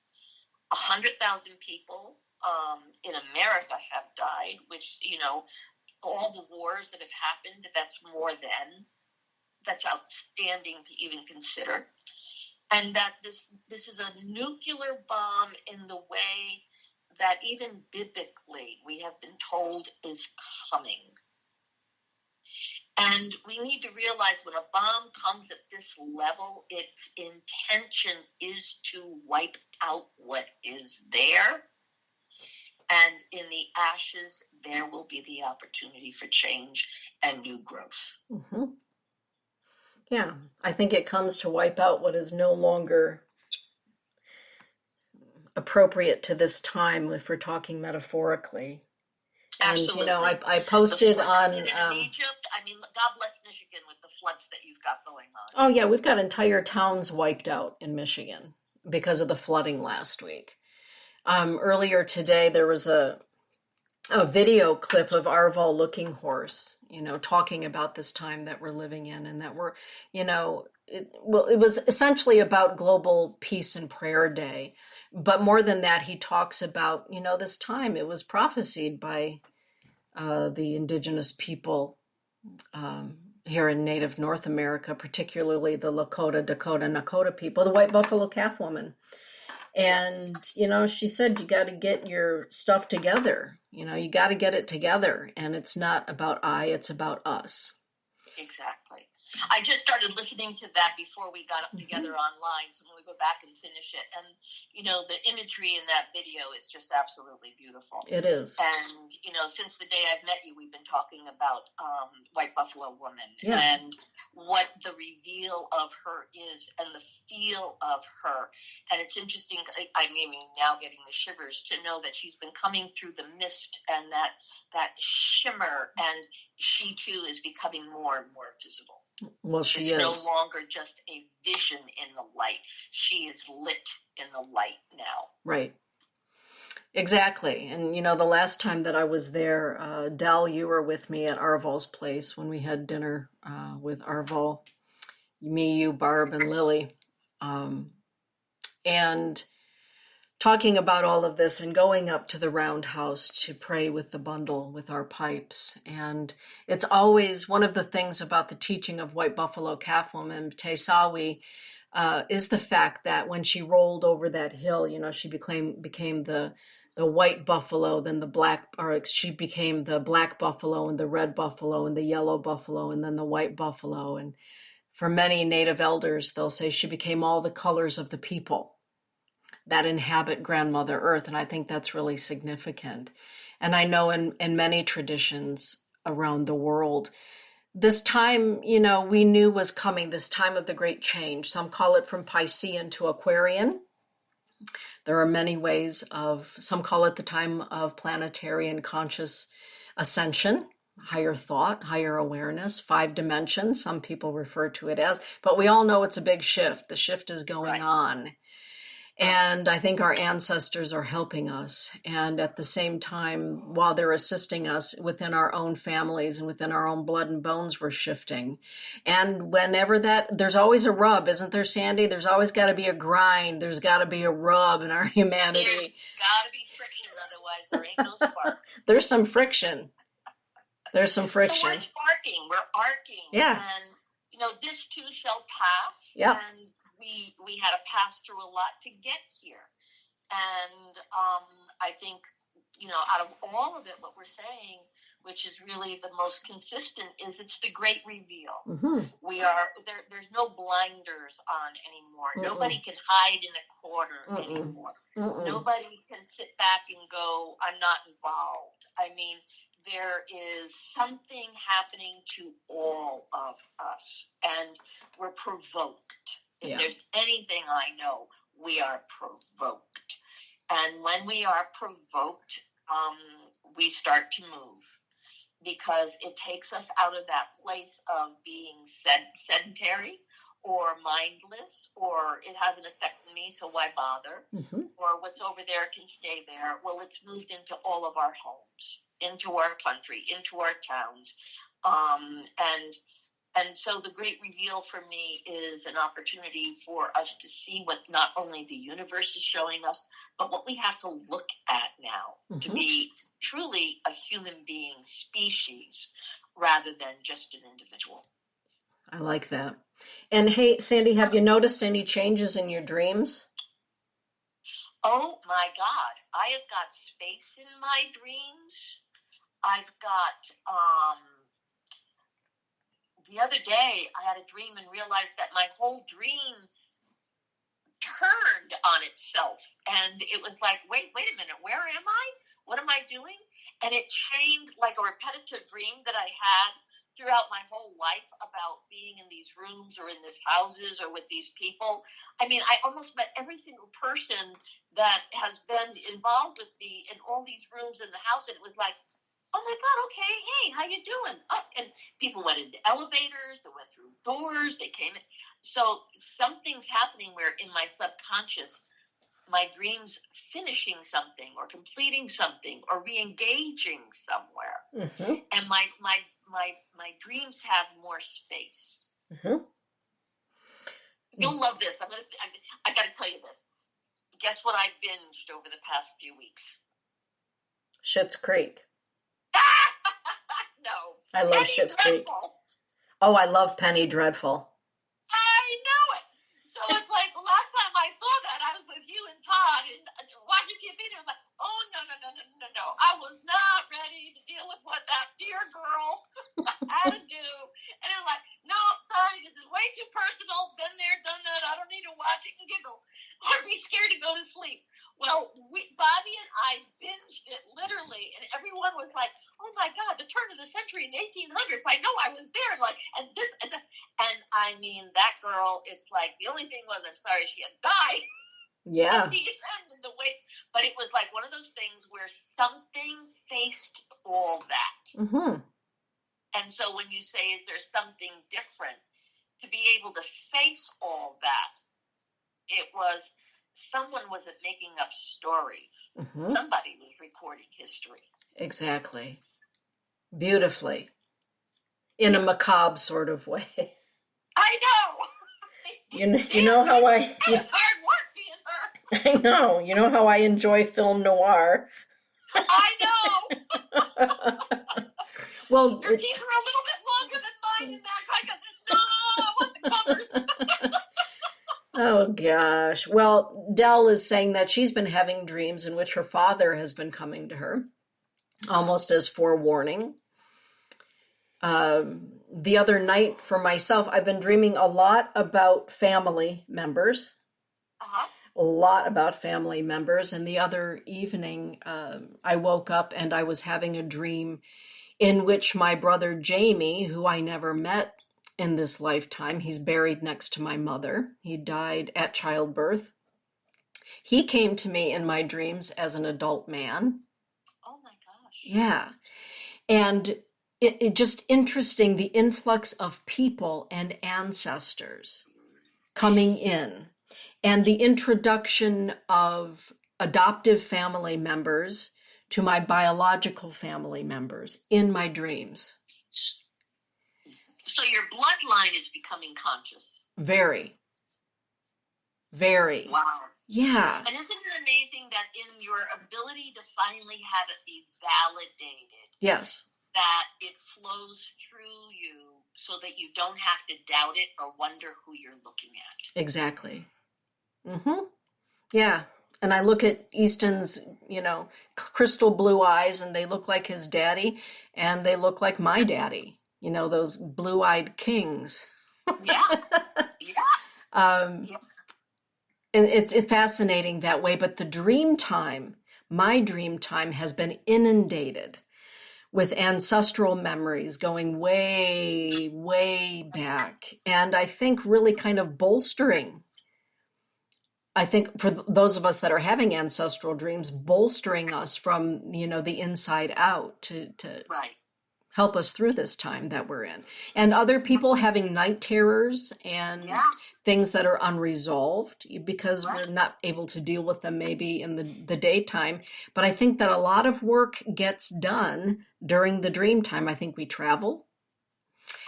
100,000 people in America have died, which, all the wars that have happened, that's more than. That's outstanding to even consider. and that this is a nuclear bomb in the way that even biblically we have been told is coming. And we need to realize when a bomb comes at this level, its intention is to wipe out what is there. And in the ashes, there will be the opportunity for change and new growth. Mm-hmm. Yeah, I think it comes to wipe out what is no longer appropriate to this time if we're talking metaphorically. Absolutely. And, I posted on... in Egypt, God bless Michigan with the floods that you've got going on. Oh, yeah, we've got entire towns wiped out in Michigan because of the flooding last week. Earlier today, there was a video clip of Arval Looking Horse, talking about this time that we're living in, and that we're, it was essentially about Global Peace and Prayer Day. But more than that, he talks about, this time it was prophesied by the indigenous people here in Native North America, particularly the Lakota, Dakota, Nakota people, the White Buffalo Calf Woman. And, she said, you got to get your stuff together. You got to get it together. And it's not about it's about us. Exactly. I just started listening to that before we got up together online, so I'm going to go back and finish it. And, the imagery in that video is just absolutely beautiful. It is. And, since the day I've met you, we've been talking about White Buffalo Woman and what the reveal of her is and the feel of her. And it's interesting, I'm even now getting the shivers to know that she's been coming through the mist and that shimmer, and she too is becoming more and more visible. Well, she is. It's no longer just a vision in the light. She is lit in the light now. Right. Exactly. And, the last time that I was there, Dal, you were with me at Arval's place when we had dinner with Arval, me, you, Barb, and Lily. And talking about all of this and going up to the roundhouse to pray with the bundle with our pipes. And it's always one of the things about the teaching of White Buffalo Calf Woman, Tesawi, is the fact that when she rolled over that hill, she became the white buffalo, then she became the black buffalo and the red buffalo and the yellow buffalo and then the white buffalo. And for many Native elders, they'll say she became all the colors of the people that inhabit Grandmother Earth. And I think that's really significant. And I know in many traditions around the world, this time, we knew was coming, this time of the great change. Some call it from Piscean to Aquarian. There are many ways some call it the time of planetary and conscious ascension, higher thought, higher awareness, 5 dimensions. Some people refer to it as, but we all know it's a big shift. The shift is going on. And I think our ancestors are helping us. And at the same time, while they're assisting us within our own families and within our own blood and bones, we're shifting. And whenever there's always a rub, isn't there, Sandy? There's always got to be a grind. There's got to be a rub in our humanity. There's got to be friction, otherwise there ain't no spark. There's some friction. So we're sparking, we're arcing. Yeah. And, this too shall pass. Yeah. And we had to pass through a lot to get here. And I think, out of all of it, what we're saying, which is really the most consistent, is it's the great reveal. Mm-hmm. We are there's no blinders on anymore. Mm-mm. Nobody can hide in a corner anymore. Mm-mm. Nobody can sit back and go, I'm not involved. There is something happening to all of us, and we're provoked. If there's anything I know, we are provoked. And when we are provoked, we start to move, because it takes us out of that place of being sedentary or mindless, or it hasn't affected me, so why bother? Mm-hmm. Or what's over there can stay there. Well, it's moved into all of our homes, into our country, into our towns. And so the great reveal for me is an opportunity for us to see what not only the universe is showing us, but what we have to look at now to be truly a human being species rather than just an individual. I like that. And hey, Sandy, have you noticed any changes in your dreams? Oh my God, I have got space in my dreams. I've got, the other day I had a dream and realized that my whole dream turned on itself. And it was like, wait a minute, where am I? What am I doing? And it changed like a repetitive dream that I had throughout my whole life about being in these rooms or in these houses or with these people. I mean, I almost met every single person that has been involved with me in all these rooms in the house. And it was like, oh my God, okay, hey, how you doing? Oh, and people went into elevators, they went through doors, they came in. So something's happening where in my subconscious, my dreams finishing something or completing something or re-engaging somewhere. Mm-hmm. And my dreams have more space. Mm-hmm. You'll love this. I got to tell you this. Guess what I binged over the past few weeks? Schitt's Creek. No. I love Schitt's Creek. Oh, I love Penny Dreadful. I know it. So it's like the last time I saw that, I was with you and Todd and watching TV, and it was like, oh, no. I was not ready to deal with what that dear girl had to do. And it was like, no, sorry, this is way too personal. Been there, done that. I don't need to watch it and giggle. I'd be scared to go to sleep. Well, Bobby and I binged it literally, and everyone was like, oh my God, the turn of the century in the 1800s. I know I was there. And this, and I mean, that girl, it's like, the only thing was, I'm sorry she had died. Yeah. At the end of the way. But it was like one of those things where something faced all that. Mm-hmm. And so when you say, is there something different, to be able to face all that, it was, someone wasn't making up stories. Mm-hmm. Somebody was recording history. Exactly. Beautifully. In a macabre sort of way. I know. You know how It was hard work being her. I know. You know how I enjoy film noir. I know. Well, your teeth are a little bit longer than mine in that. I go, no, I want the covers. Oh gosh. Well, Dell is saying that she's been having dreams in which her father has been coming to her, almost as forewarning. The other night for myself, I've been dreaming a lot about family members. Uh-huh. A lot about family members. And the other evening, I woke up and I was having a dream in which my brother Jamie, who I never met in this lifetime, he's buried next to my mother. He died at childbirth. He came to me in my dreams as an adult man. Oh my gosh. Yeah. And it just interesting, the influx of people and ancestors coming in, and the introduction of adoptive family members to my biological family members in my dreams. So your bloodline is becoming conscious. Very. Very. Wow. Yeah. And isn't it amazing that in your ability to finally have it be validated, Yes. that it flows through you so that you don't have to doubt it or wonder who you're looking at? Exactly. Mm-hmm. Yeah. And I look at Easton's, crystal blue eyes, and they look like his daddy, and they look like my daddy. Those blue-eyed kings. Yeah. Yeah. And it's fascinating that way. But my dream time has been inundated with ancestral memories going way, way back. And I think really kind of bolstering, I think for those of us that are having ancestral dreams, bolstering us from, the inside out to Right. help us through this time that we're in. And other people having night terrors and things that are unresolved because we're not able to deal with them maybe in the daytime. But I think that a lot of work gets done during the dream time. I think we travel.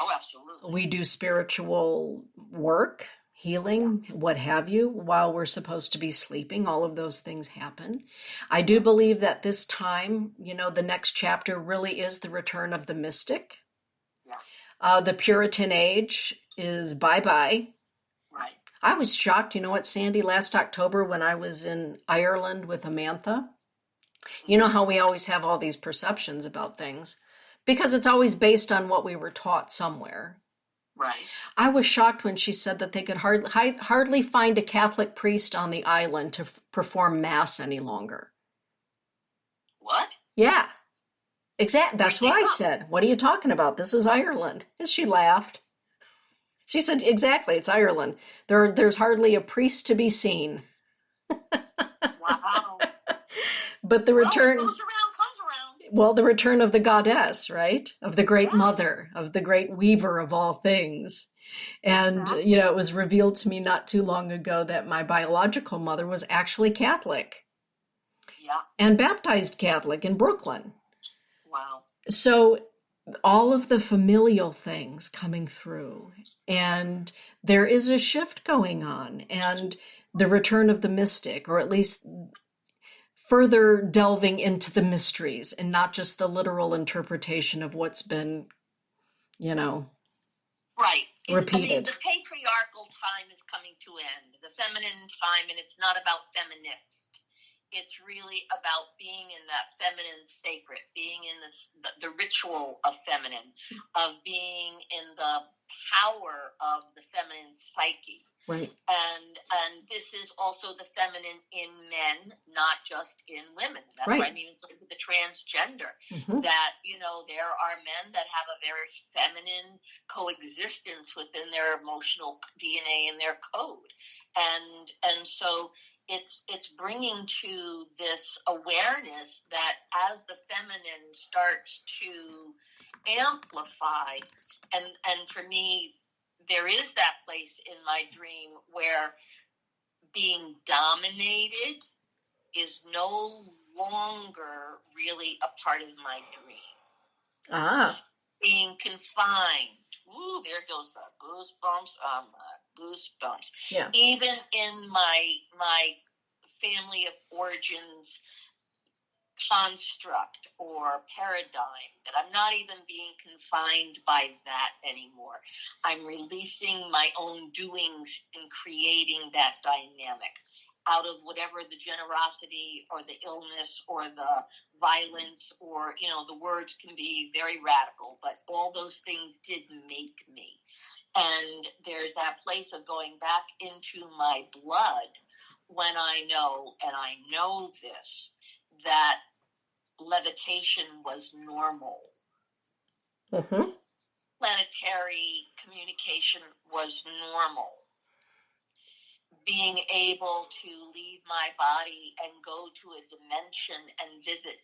Oh, absolutely. We do spiritual work, healing, what have you, while we're supposed to be sleeping. All of those things happen. I do believe that this time, the next chapter really is the return of the mystic. Yeah. The Puritan age is bye-bye. Right. I was shocked, you know what, Sandy, last October when I was in Ireland with Amantha, you know how we always have all these perceptions about things because it's always based on what we were taught somewhere. Right. I was shocked when she said that they could hardly find a Catholic priest on the island to perform mass any longer. What? Yeah, exactly. That's what I said. What are you talking about? This is Ireland. And she laughed. She said, exactly, it's Ireland. There's hardly a priest to be seen. Wow. But the return, well, it goes around, comes around. Well, the return of the goddess, right? Of the great mother, of the great weaver of all things. And, you know, it was revealed to me not too long ago that my biological mother was actually Catholic. Yeah. And baptized Catholic in Brooklyn. Wow. So all of the familial things coming through, and there is a shift going on, and the return of the mystic, or at least further delving into the mysteries and not just the literal interpretation of what's been, you know, right. Repeated. I mean, the patriarchal time is coming to end, the feminine time, and it's not about feminist. It's really about being in that feminine sacred, being in the ritual of feminine, of being in the power of the feminine psyche. Right. And this is also the feminine in men, not just in women. That's Right. what I mean. It's like the transgender, Mm-hmm. that, you know, there are men that have a very feminine coexistence within their emotional DNA and their code. And so it's bringing to this awareness that as the feminine starts to amplify, and for me, there is that place in my dream where being dominated is no longer really a part of my dream. Ah. Being confined. Ooh, there goes the goosebumps on my goosebumps. Yeah. Even in my family of origins construct or paradigm, that I'm not even being confined by that anymore. I'm releasing my own doings and creating that dynamic out of whatever the generosity or the illness or the violence, or, you know, the words can be very radical, but all those things did make me. And there's that place of going back into my blood when I know, and I know this, that levitation was normal. Mm-hmm. Planetary communication was normal. Being able to leave my body and go to a dimension and visit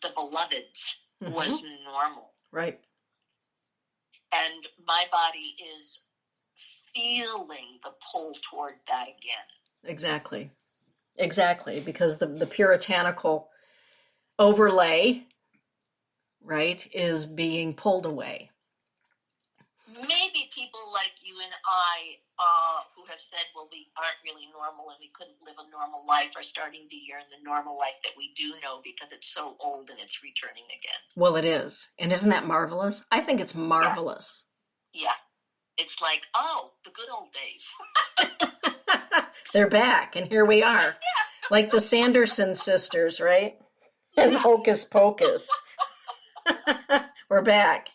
the beloveds Mm-hmm. was normal. Right. And my body is feeling the pull toward that again. Exactly. Because the puritanical overlay, right, is being pulled away. Maybe people like you and I, who have said, well, we aren't really normal and we couldn't live a normal life, are starting to yearn the normal life that we do know, because it's so old and it's returning again. Well, it is. And isn't that marvelous? I think it's marvelous. Yeah. It's like, oh, the good old days. They're back, and here we are. Yeah. Like the Sanderson sisters, right? And Hocus Pocus. We're back.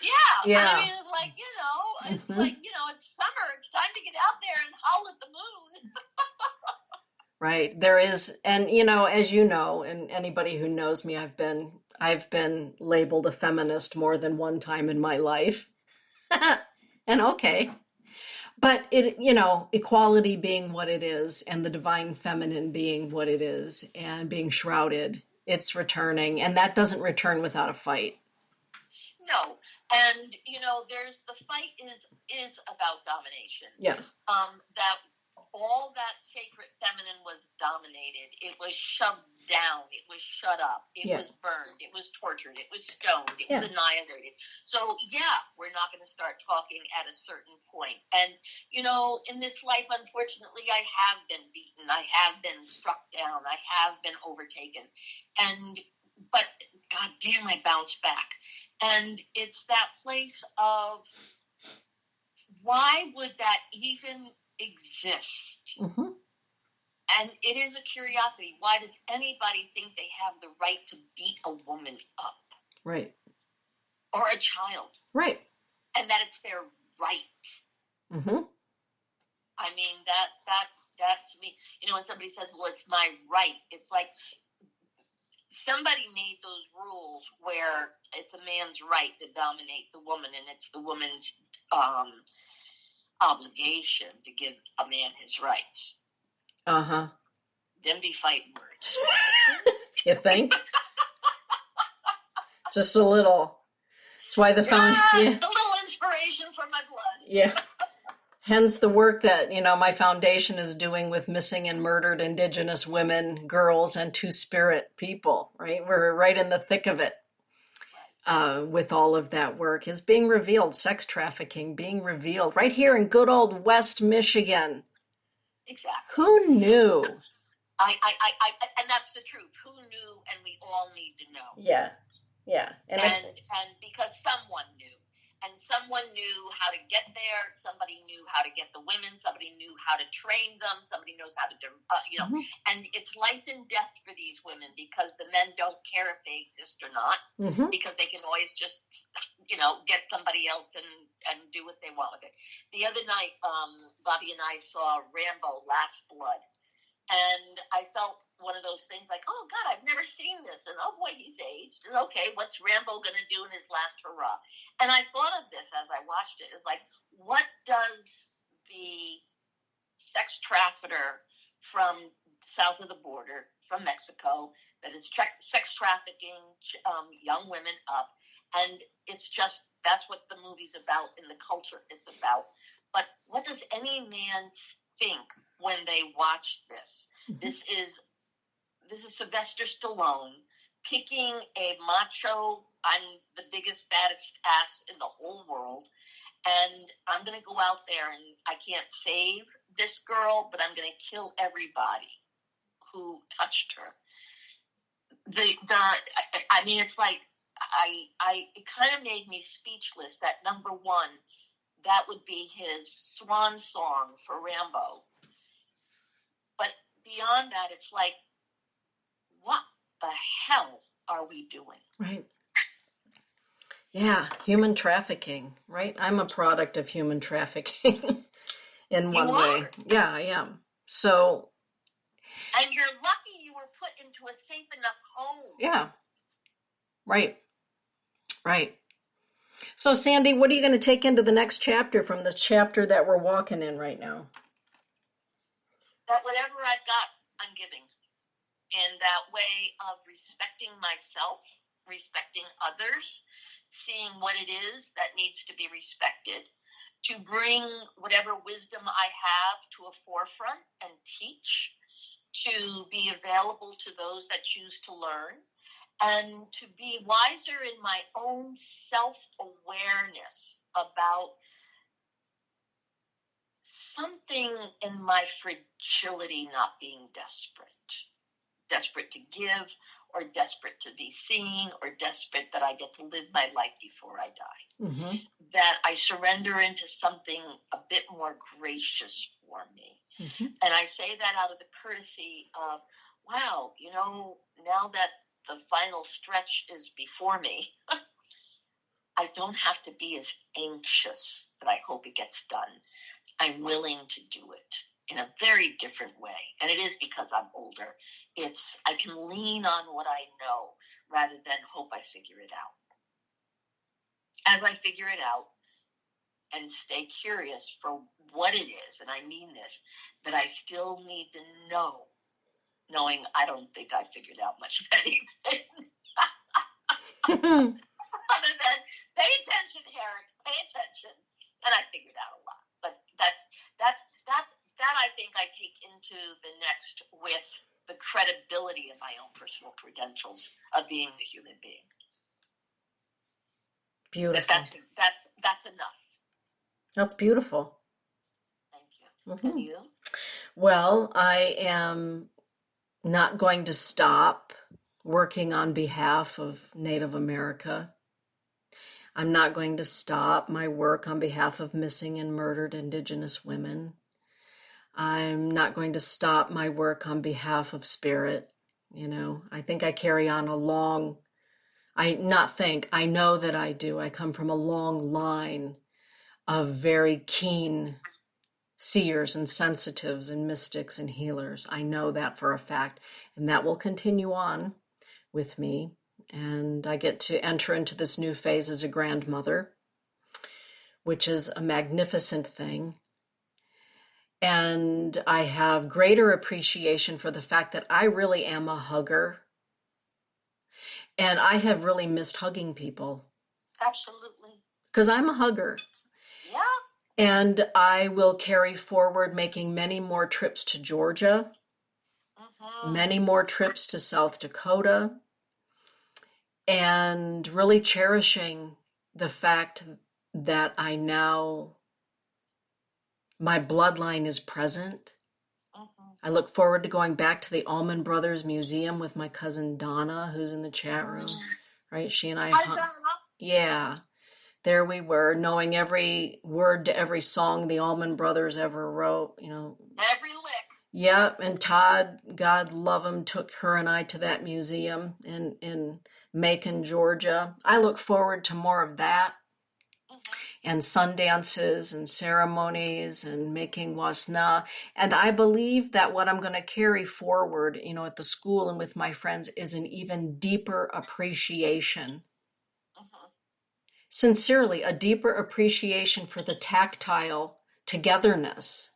Yeah. Yeah. I mean, it's like, you know, it's like, you know, it's summer. It's time to get out there and howl at the moon. Right. There is, and you know, as you know, and anybody who knows me, I've been labeled a feminist more than one time in my life. And okay. But it, you know, equality being what it is, and the divine feminine being what it is, and being shrouded, it's returning, and that doesn't return without a fight. No. And, you know, there's the fight is about domination. Yes. That all that sacred feminine was dominated. It was shoved down. It was shut up. It was burned. It was tortured. It was stoned. It was annihilated. So, yeah, we're not going to start talking at a certain point. And, you know, in this life, unfortunately, I have been beaten. I have been struck down. I have been overtaken. But, God damn, I bounce back. And it's that place of why would that even exist? Mm-hmm. And it is a curiosity. Why does anybody think they have the right to beat a woman up? Right. Or a child? Right. And that it's their right. Mm-hmm. I mean, that to me, when somebody says, well, it's my right, it's like somebody made those rules where it's a man's right to dominate the woman, and it's the woman's obligation to give a man his rights. Uh-huh. Them be fighting words. You think? Just a little. That's why the Just a little inspiration for my blood. Yeah. Hence the work that, my foundation is doing with missing and murdered Indigenous women, girls, and Two-Spirit people, right? We're right in the thick of it with all of that work. Is being revealed, sex trafficking being revealed right here in good old West Michigan. Exactly. Who knew? And that's the truth. Who knew, and we all need to know. Yeah. And because someone knew. And someone knew how to get there. Somebody knew how to get the women. Somebody knew how to train them. Somebody knows how to, Mm-hmm. And it's life and death for these women because the men don't care if they exist or not, Mm-hmm. because they can always just, get somebody else and do what they want with it. The other night, Bobby and I saw Rambo: Last Blood, and I felt one of those things like, oh, God, I've never seen this. And, oh, boy, he's aged. And, okay, what's Rambo going to do in his last hurrah? And I thought of this as I watched it. It's like, what does the sex trafficker from south of the border, from Mexico, that is sex trafficking young women up, and it's just, that's what the movie's about and the culture it's about. But what does any man think when they watch this? Mm-hmm. This is Sylvester Stallone kicking a macho, I'm the biggest, fattest ass in the whole world, and I'm going to go out there and I can't save this girl, but I'm going to kill everybody who touched her. It's like, it kind of made me speechless that, number one, that would be his swan song for Rambo. But beyond that, it's like, what the hell are we doing? Right. Yeah, human trafficking, right? I'm a product of human trafficking in one way. Yeah, I am. So. And you're lucky you were put into a safe enough home. Yeah. Right. So, Sandy, what are you going to take into the next chapter from the chapter that we're walking in right now? That whatever I've got, I'm giving. In that way of respecting myself, respecting others, seeing what it is that needs to be respected, to bring whatever wisdom I have to a forefront and teach, to be available to those that choose to learn, and to be wiser in my own self-awareness about something in my fragility not being desperate to give, or desperate to be seen, or desperate that I get to live my life before I die. Mm-hmm. That I surrender into something a bit more gracious for me. Mm-hmm. And I say that out of the courtesy of, wow, now that the final stretch is before me, I don't have to be as anxious that I hope it gets done. I'm willing to do it in a very different way. And it is because I'm older. I can lean on what I know rather than hope I figure it out. As I figure it out and stay curious for what it is, and I mean this, that I still need to know, knowing I don't think I figured out much of anything. Other than pay attention, Eric, pay attention. And I figured out a lot. But that I think I take into the next with the credibility of my own personal credentials of being a human being. Beautiful. That's enough. That's beautiful. Thank you. Mm-hmm. And you? Well, I am not going to stop working on behalf of Native America. I'm not going to stop my work on behalf of missing and murdered Indigenous women. I'm not going to stop my work on behalf of spirit. I think I carry on a long, I know that I do. I come from a long line of very keen seers and sensitives and mystics and healers. I know that for a fact, and that will continue on with me. And I get to enter into this new phase as a grandmother, which is a magnificent thing. And I have greater appreciation for the fact that I really am a hugger. And I have really missed hugging people. Absolutely. Because I'm a hugger. Yeah. And I will carry forward making many more trips to Georgia, many more trips to South Dakota, and really cherishing the fact that my bloodline is present. I look forward to going back to the Allman Brothers Museum with my cousin Donna, who's in the chat room, right? She and I, yeah, there we were, knowing every word to every song the Allman Brothers ever wrote, Every lick. Yeah, and Todd, God love him, took her and I to that museum in Macon, Georgia. I look forward to more of that. And sun dances and ceremonies and making wasna. And I believe that what I'm going to carry forward, at the school and with my friends is an even deeper appreciation. Sincerely, a deeper appreciation for the tactile togetherness.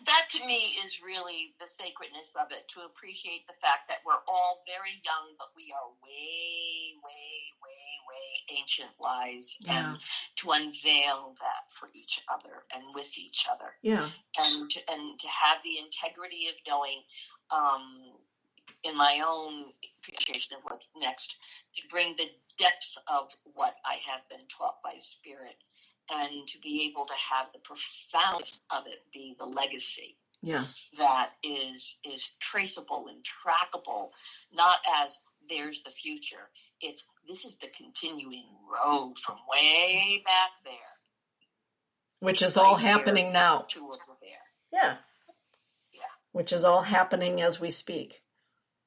That to me is really the sacredness of it, to appreciate the fact that we're all very young, but we are way, way, way, way ancient wise, and to unveil that for each other and with each other. Yeah. And to have the integrity of knowing, in my own appreciation of what's next, to bring the depth of what I have been taught by Spirit, and to be able to have the profoundness of it be the legacy. Yes. That is traceable and trackable, not as there's the future. This is the continuing road from way back there. Which is all happening now. To over there. Yeah. Yeah. Which is all happening as we speak.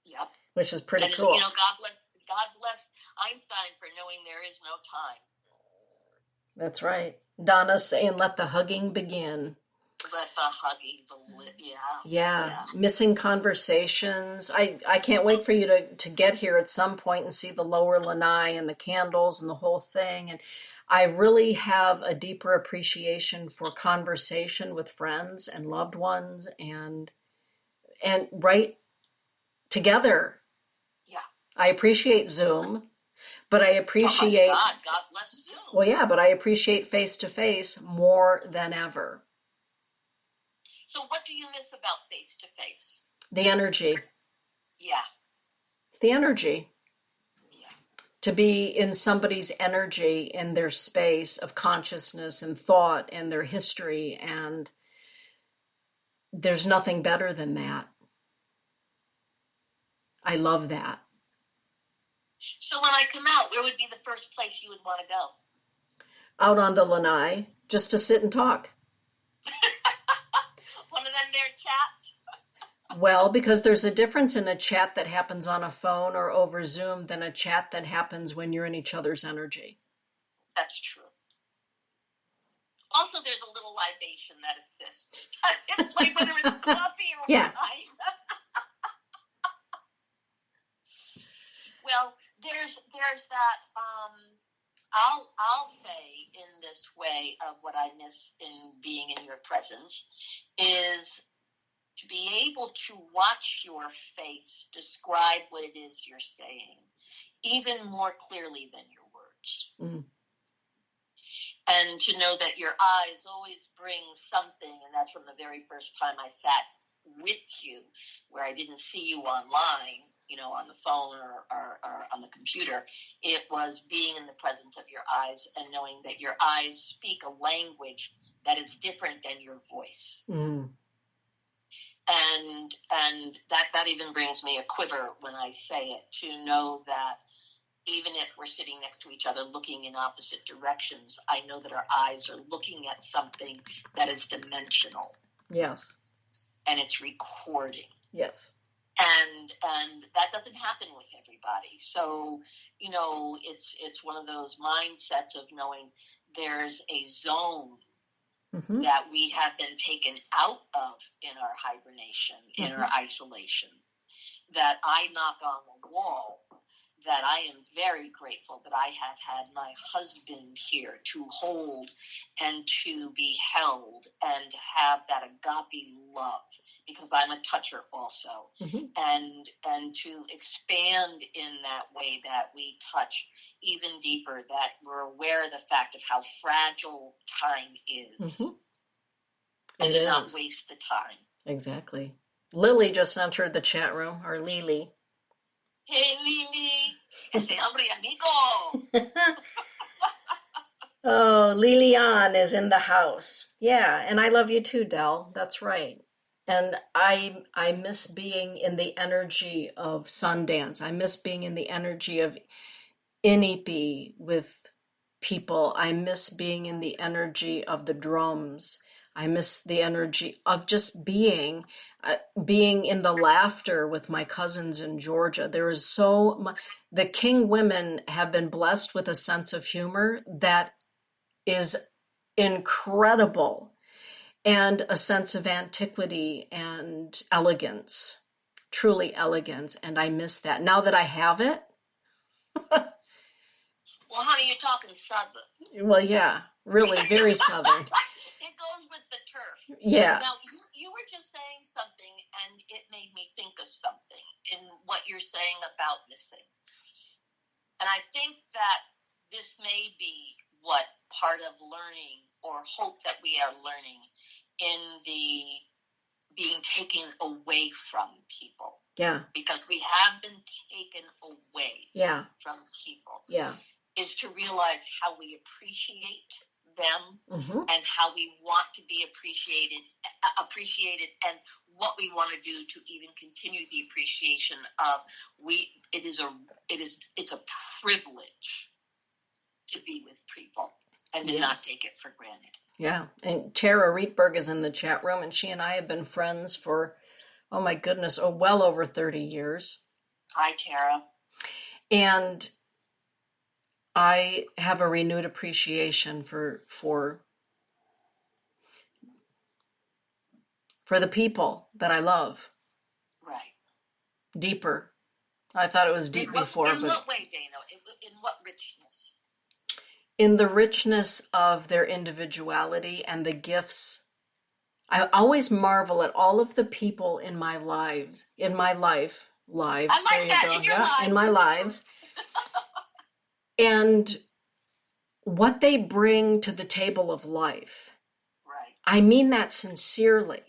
Yep. Which is pretty cool. God bless Einstein for knowing there is no time. That's right. Donna's saying, let the hugging begin. Let the hugging, Yeah. Missing conversations. I can't wait for you to get here at some point and see the lower lanai and the candles and the whole thing. And I really have a deeper appreciation for conversation with friends and loved ones and right together. Yeah. I appreciate Zoom, but I appreciate... Oh my God bless Zoom. Well, yeah, but I appreciate face-to-face more than ever. So what do you miss about face-to-face? The energy. Yeah. It's the energy. Yeah. To be in somebody's energy, in their space of consciousness and thought and their history, and there's nothing better than that. I love that. So when I come out, where would be the first place you would want to go? Out on the lanai, just to sit and talk. One of them there chats? Well, because there's a difference in a chat that happens on a phone or over Zoom than a chat that happens when you're in each other's energy. That's true. Also, there's a little libation that assists. It's like whether it's coffee or wine. Well, there's that, I'll say in this way of what I miss in being in your presence is to be able to watch your face describe what it is you're saying, even more clearly than your words. Mm. And to know that your eyes always bring something, and that's from the very first time I sat with you, where I didn't see you online, on the phone or on the computer. It was being in the presence of your eyes and knowing that your eyes speak a language that is different than your voice. Mm. And that even brings me a quiver when I say it, to know that even if we're sitting next to each other looking in opposite directions, I know that our eyes are looking at something that is dimensional. Yes. And it's recording. Yes. And that doesn't happen with everybody. So, it's one of those mindsets of knowing there's a zone that we have been taken out of in our hibernation, in our isolation, that I knock on the wall, that I am very grateful that I have had my husband here to hold and to be held and to have that agape love, because I'm a toucher also, and to expand in that way, that we touch even deeper, that we're aware of the fact of how fragile time is, and to not waste the time. Exactly. Lily just entered the chat room, or Lily. Hey, Lily. Ese hombre amigo. Oh, Lilian is in the house. Yeah, and I love you too, Del. That's right. And I miss being in the energy of Sundance. I miss being in the energy of Inipi with people. I miss being in the energy of the drums. I miss the energy of just being in the laughter with my cousins in Georgia. There is so much. The King women have been blessed with a sense of humor that is incredible, and a sense of antiquity and elegance, truly elegance. And I miss that. Now that I have it. Well, honey, you're talking Southern. Well, yeah, really, very Southern. It goes with the turf. Yeah. Now, you were just saying something, and it made me think of something in what you're saying about missing. And I think that this may be what part of learning, or hope that we are learning, in the being taken away from people. Yeah. Because we have been taken away from people. Yeah. Is to realize how we appreciate them, and how we want to be appreciated, and what we want to do to even continue the appreciation of it's a privilege to be with people, and to not take it for granted. Yeah. And Tara Rietberg is in the chat room, and she and I have been friends for, oh my goodness, well over 30 years. Hi, Tara. And I have a renewed appreciation for the people that I love. Right. Deeper. I thought it was deep before. In what way, Dana? In what richness? In the richness of their individuality and the gifts. I always marvel at all of the people in my life. I like that. In your lives. In my lives. And what they bring to the table of life. Right. I mean that sincerely.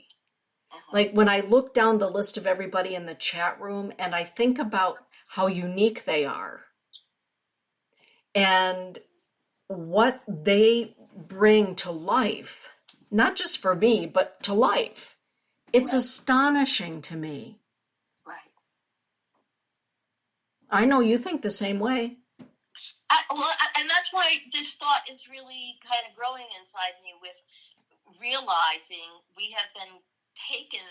Like when I look down the list of everybody in the chat room, and I think about how unique they are and what they bring to life, not just for me, but to life. It's astonishing to me. Right. I know you think the same way. And that's why this thought is really kind of growing inside me, with realizing we have been taken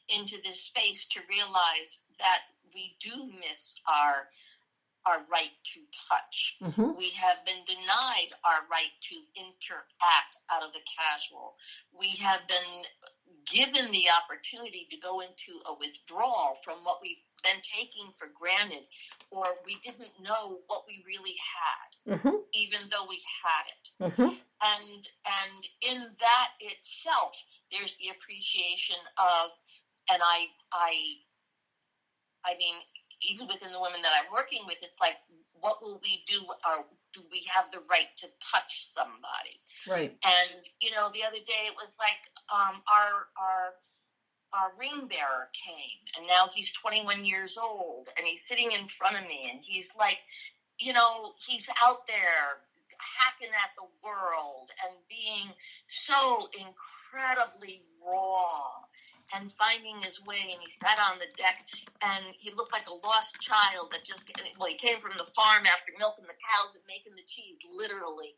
into this space to realize that we do miss our right to touch. We have been denied our right to interact out of the casual. We have been given the opportunity to go into a withdrawal from what we've been taking for granted, or we didn't know what we really had, even though we had it. And in that itself, there's the appreciation of, and I mean, even within the women that I'm working with, it's like, what will we do? Or do we have the right to touch somebody? Right. And, the other day it was like, our ring bearer came, and now he's 21 years old, and he's sitting in front of me, and he's like, he's out there hacking at the world and being so incredibly raw and finding his way, and he sat on the deck, and he looked like a lost child that just, well, he came from the farm after milking the cows and making the cheese, literally.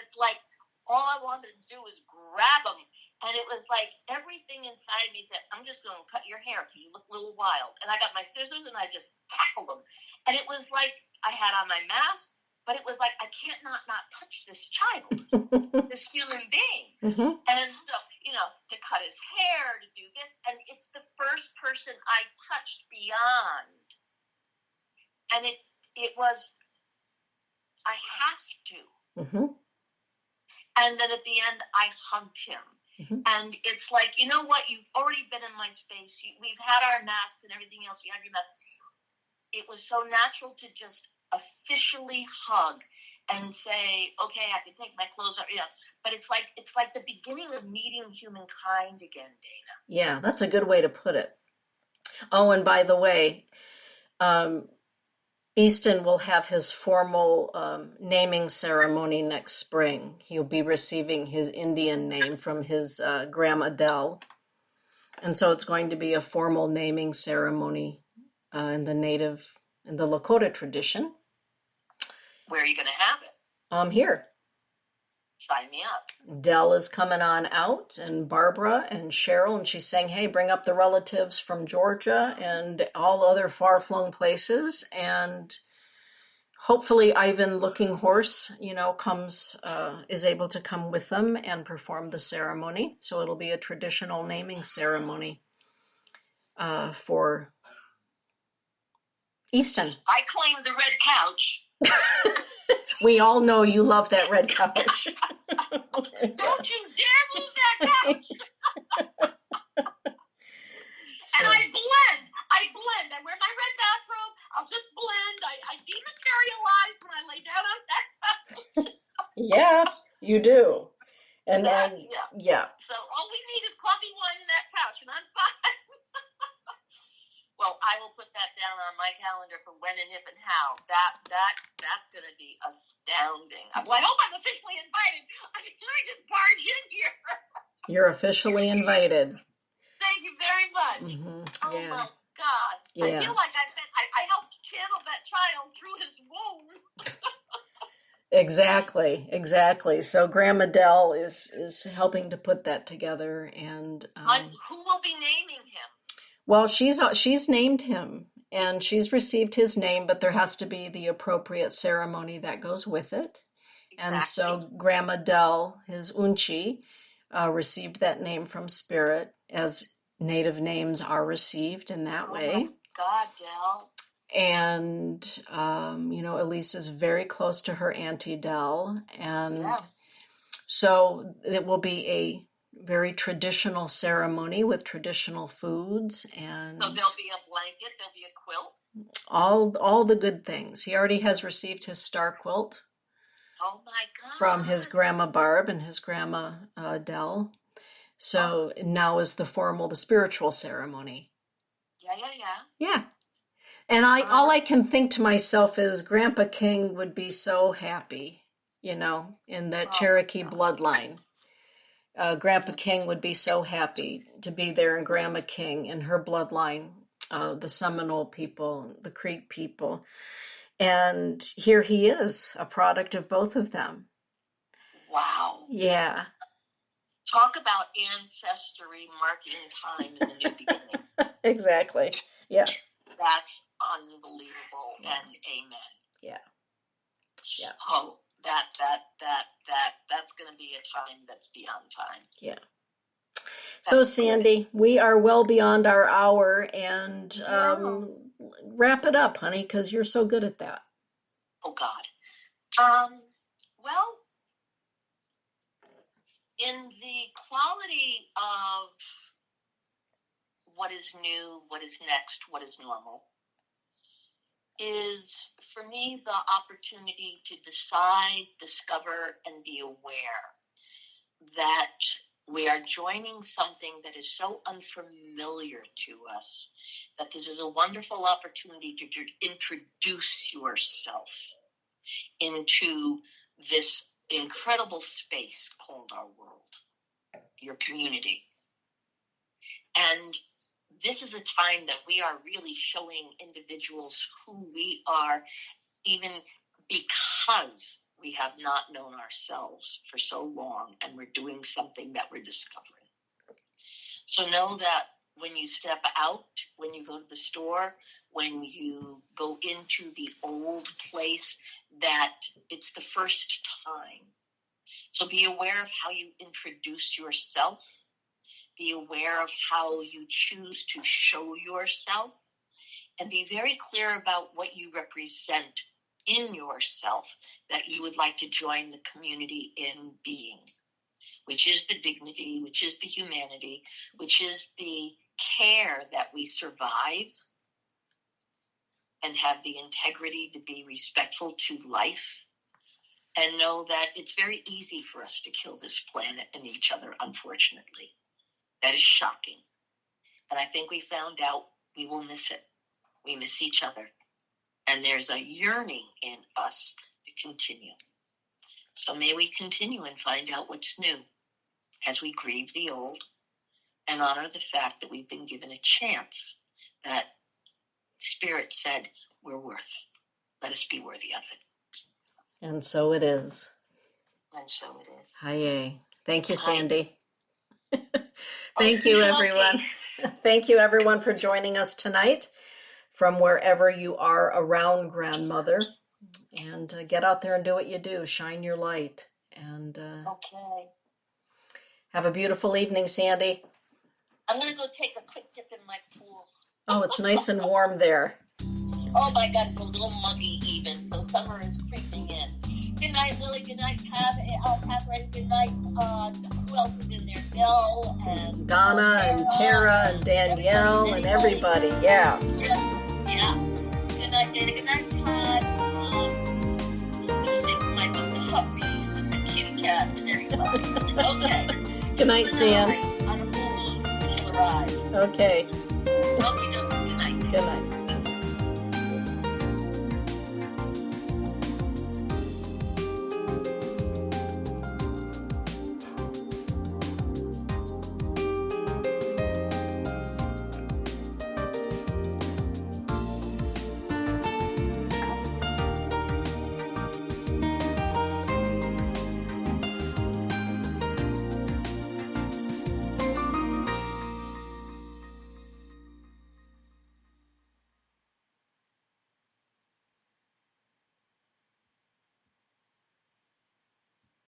It's like, all I wanted to do was grab him, and it was like everything inside me said, I'm just going to cut your hair because you look a little wild. And I got my scissors, and I just tackled him. And it was like I had on my mask, but it was like, I can't not touch this child, this human being. Mm-hmm. And so, to cut his hair, to do this. And it's the first person I touched beyond. And it was, I have to. Mm-hmm. And then at the end, I hugged him. Mm-hmm. And it's like, you know what? You've already been in my space. We've had our masks and everything else. You have your mask. It was so natural to just officially hug and say, okay, I can take my clothes off. But it's like the beginning of meeting humankind again, Dana. Yeah, that's a good way to put it. Oh, and by the way, Easton will have his formal naming ceremony next spring. He'll be receiving his Indian name from his grandma Dell. And so it's going to be a formal naming ceremony in the Lakota tradition. Where are you going to have it? Here. Sign me up. Dell is coming on out, and Barbara and Cheryl, and she's saying, hey, bring up the relatives from Georgia and all other far-flung places, and hopefully Ivan Looking Horse, is able to come with them and perform the ceremony. So it'll be a traditional naming ceremony for Easton. I claim the red couch. We all know you love that red couch. Don't you dare move that couch. And I blend. I wear my red bathrobe. I'll just blend. I dematerialize when I lay down on that couch. Yeah, you do. And yeah. So all we need is coffee, wine, and that couch, and I'm fine. Well, I will put that down on my calendar for when and if and how. That's going to be astounding. Well, I hope I'm officially invited. Let me just barge in here. You're officially invited. Thank you very much. Mm-hmm. Oh, my God. Yeah. I feel like I helped channel that child through his womb. Exactly. So Grandma Dell is helping to put that together. And who will be naming him? Well, she's named him, and she's received his name, but there has to be the appropriate ceremony that goes with it. Exactly. And so Grandma Dell, his Unchi, received that name from Spirit, as native names are received in that way. Oh, God, Dell. And, Elise is very close to her Auntie Dell. And so it will be a very traditional ceremony with traditional foods, and so there'll be a blanket, there'll be a quilt, all the good things. He already has received his star quilt. Oh my God! From his grandma Barb and his grandma Dell. So now is the spiritual ceremony. Yeah. And all I can think to myself is Grandpa King would be so happy, in that Cherokee bloodline. Grandpa King would be so happy to be there, and Grandma King and her bloodline, the Seminole people, the Creek people. And here he is, a product of both of them. Wow. Yeah. Talk about ancestry marking time in the new beginning. Exactly. Yeah. That's unbelievable, and amen. Yeah. Oh, that's going to be a time that's beyond time. Yeah. So, Sandy, we are well beyond our hour, and wrap it up, honey, because you're so good at that. Oh, God. Well, in the quality of what is new, what is next, what is normal, is for me the opportunity to decide, discover, and be aware that we are joining something that is so unfamiliar to us that this is a wonderful opportunity to introduce yourself into this incredible space called our world, your community. And this is a time that we are really showing individuals who we are, even because we have not known ourselves for so long, and we're doing something that we're discovering. So know that when you step out, when you go to the store, when you go into the old place, that it's the first time. So be aware of how you introduce yourself. Be aware of how you choose to show yourself. And be very clear about what you represent in yourself that you would like to join the community in being, which is the dignity, which is the humanity, which is the care that we survive and have the integrity to be respectful to life, and know that it's very easy for us to kill this planet and each other, unfortunately. That is shocking. And I think we found out we will miss it. We miss each other. And there's a yearning in us to continue. So may we continue and find out what's new as we grieve the old and honor the fact that we've been given a chance, that Spirit said we're worth. Let us be worthy of it. And so it is. And so it is. Hi. Thank you, Sandy. Thank you, everyone. Thank you, everyone, for joining us tonight from wherever you are around Grandmother. And get out there and do what you do. Shine your light. And Okay. have a beautiful evening, Sandy. I'm going to go take a quick dip in my pool. Oh, it's nice and warm there. Oh my God, it's a little muggy even, so summer is creeping in. Good night, Lily. Good night, Catherine. Good night. Who else is in there? Dell and Donna and Tara and Danielle and everybody. Yeah. Yeah. Good night, Dana. Good night, Todd. My puppies and the kitty cats and everybody. Okay. Good night, Sam. On a full moon, we shall arrive. Okay. Okay, good night. Good night.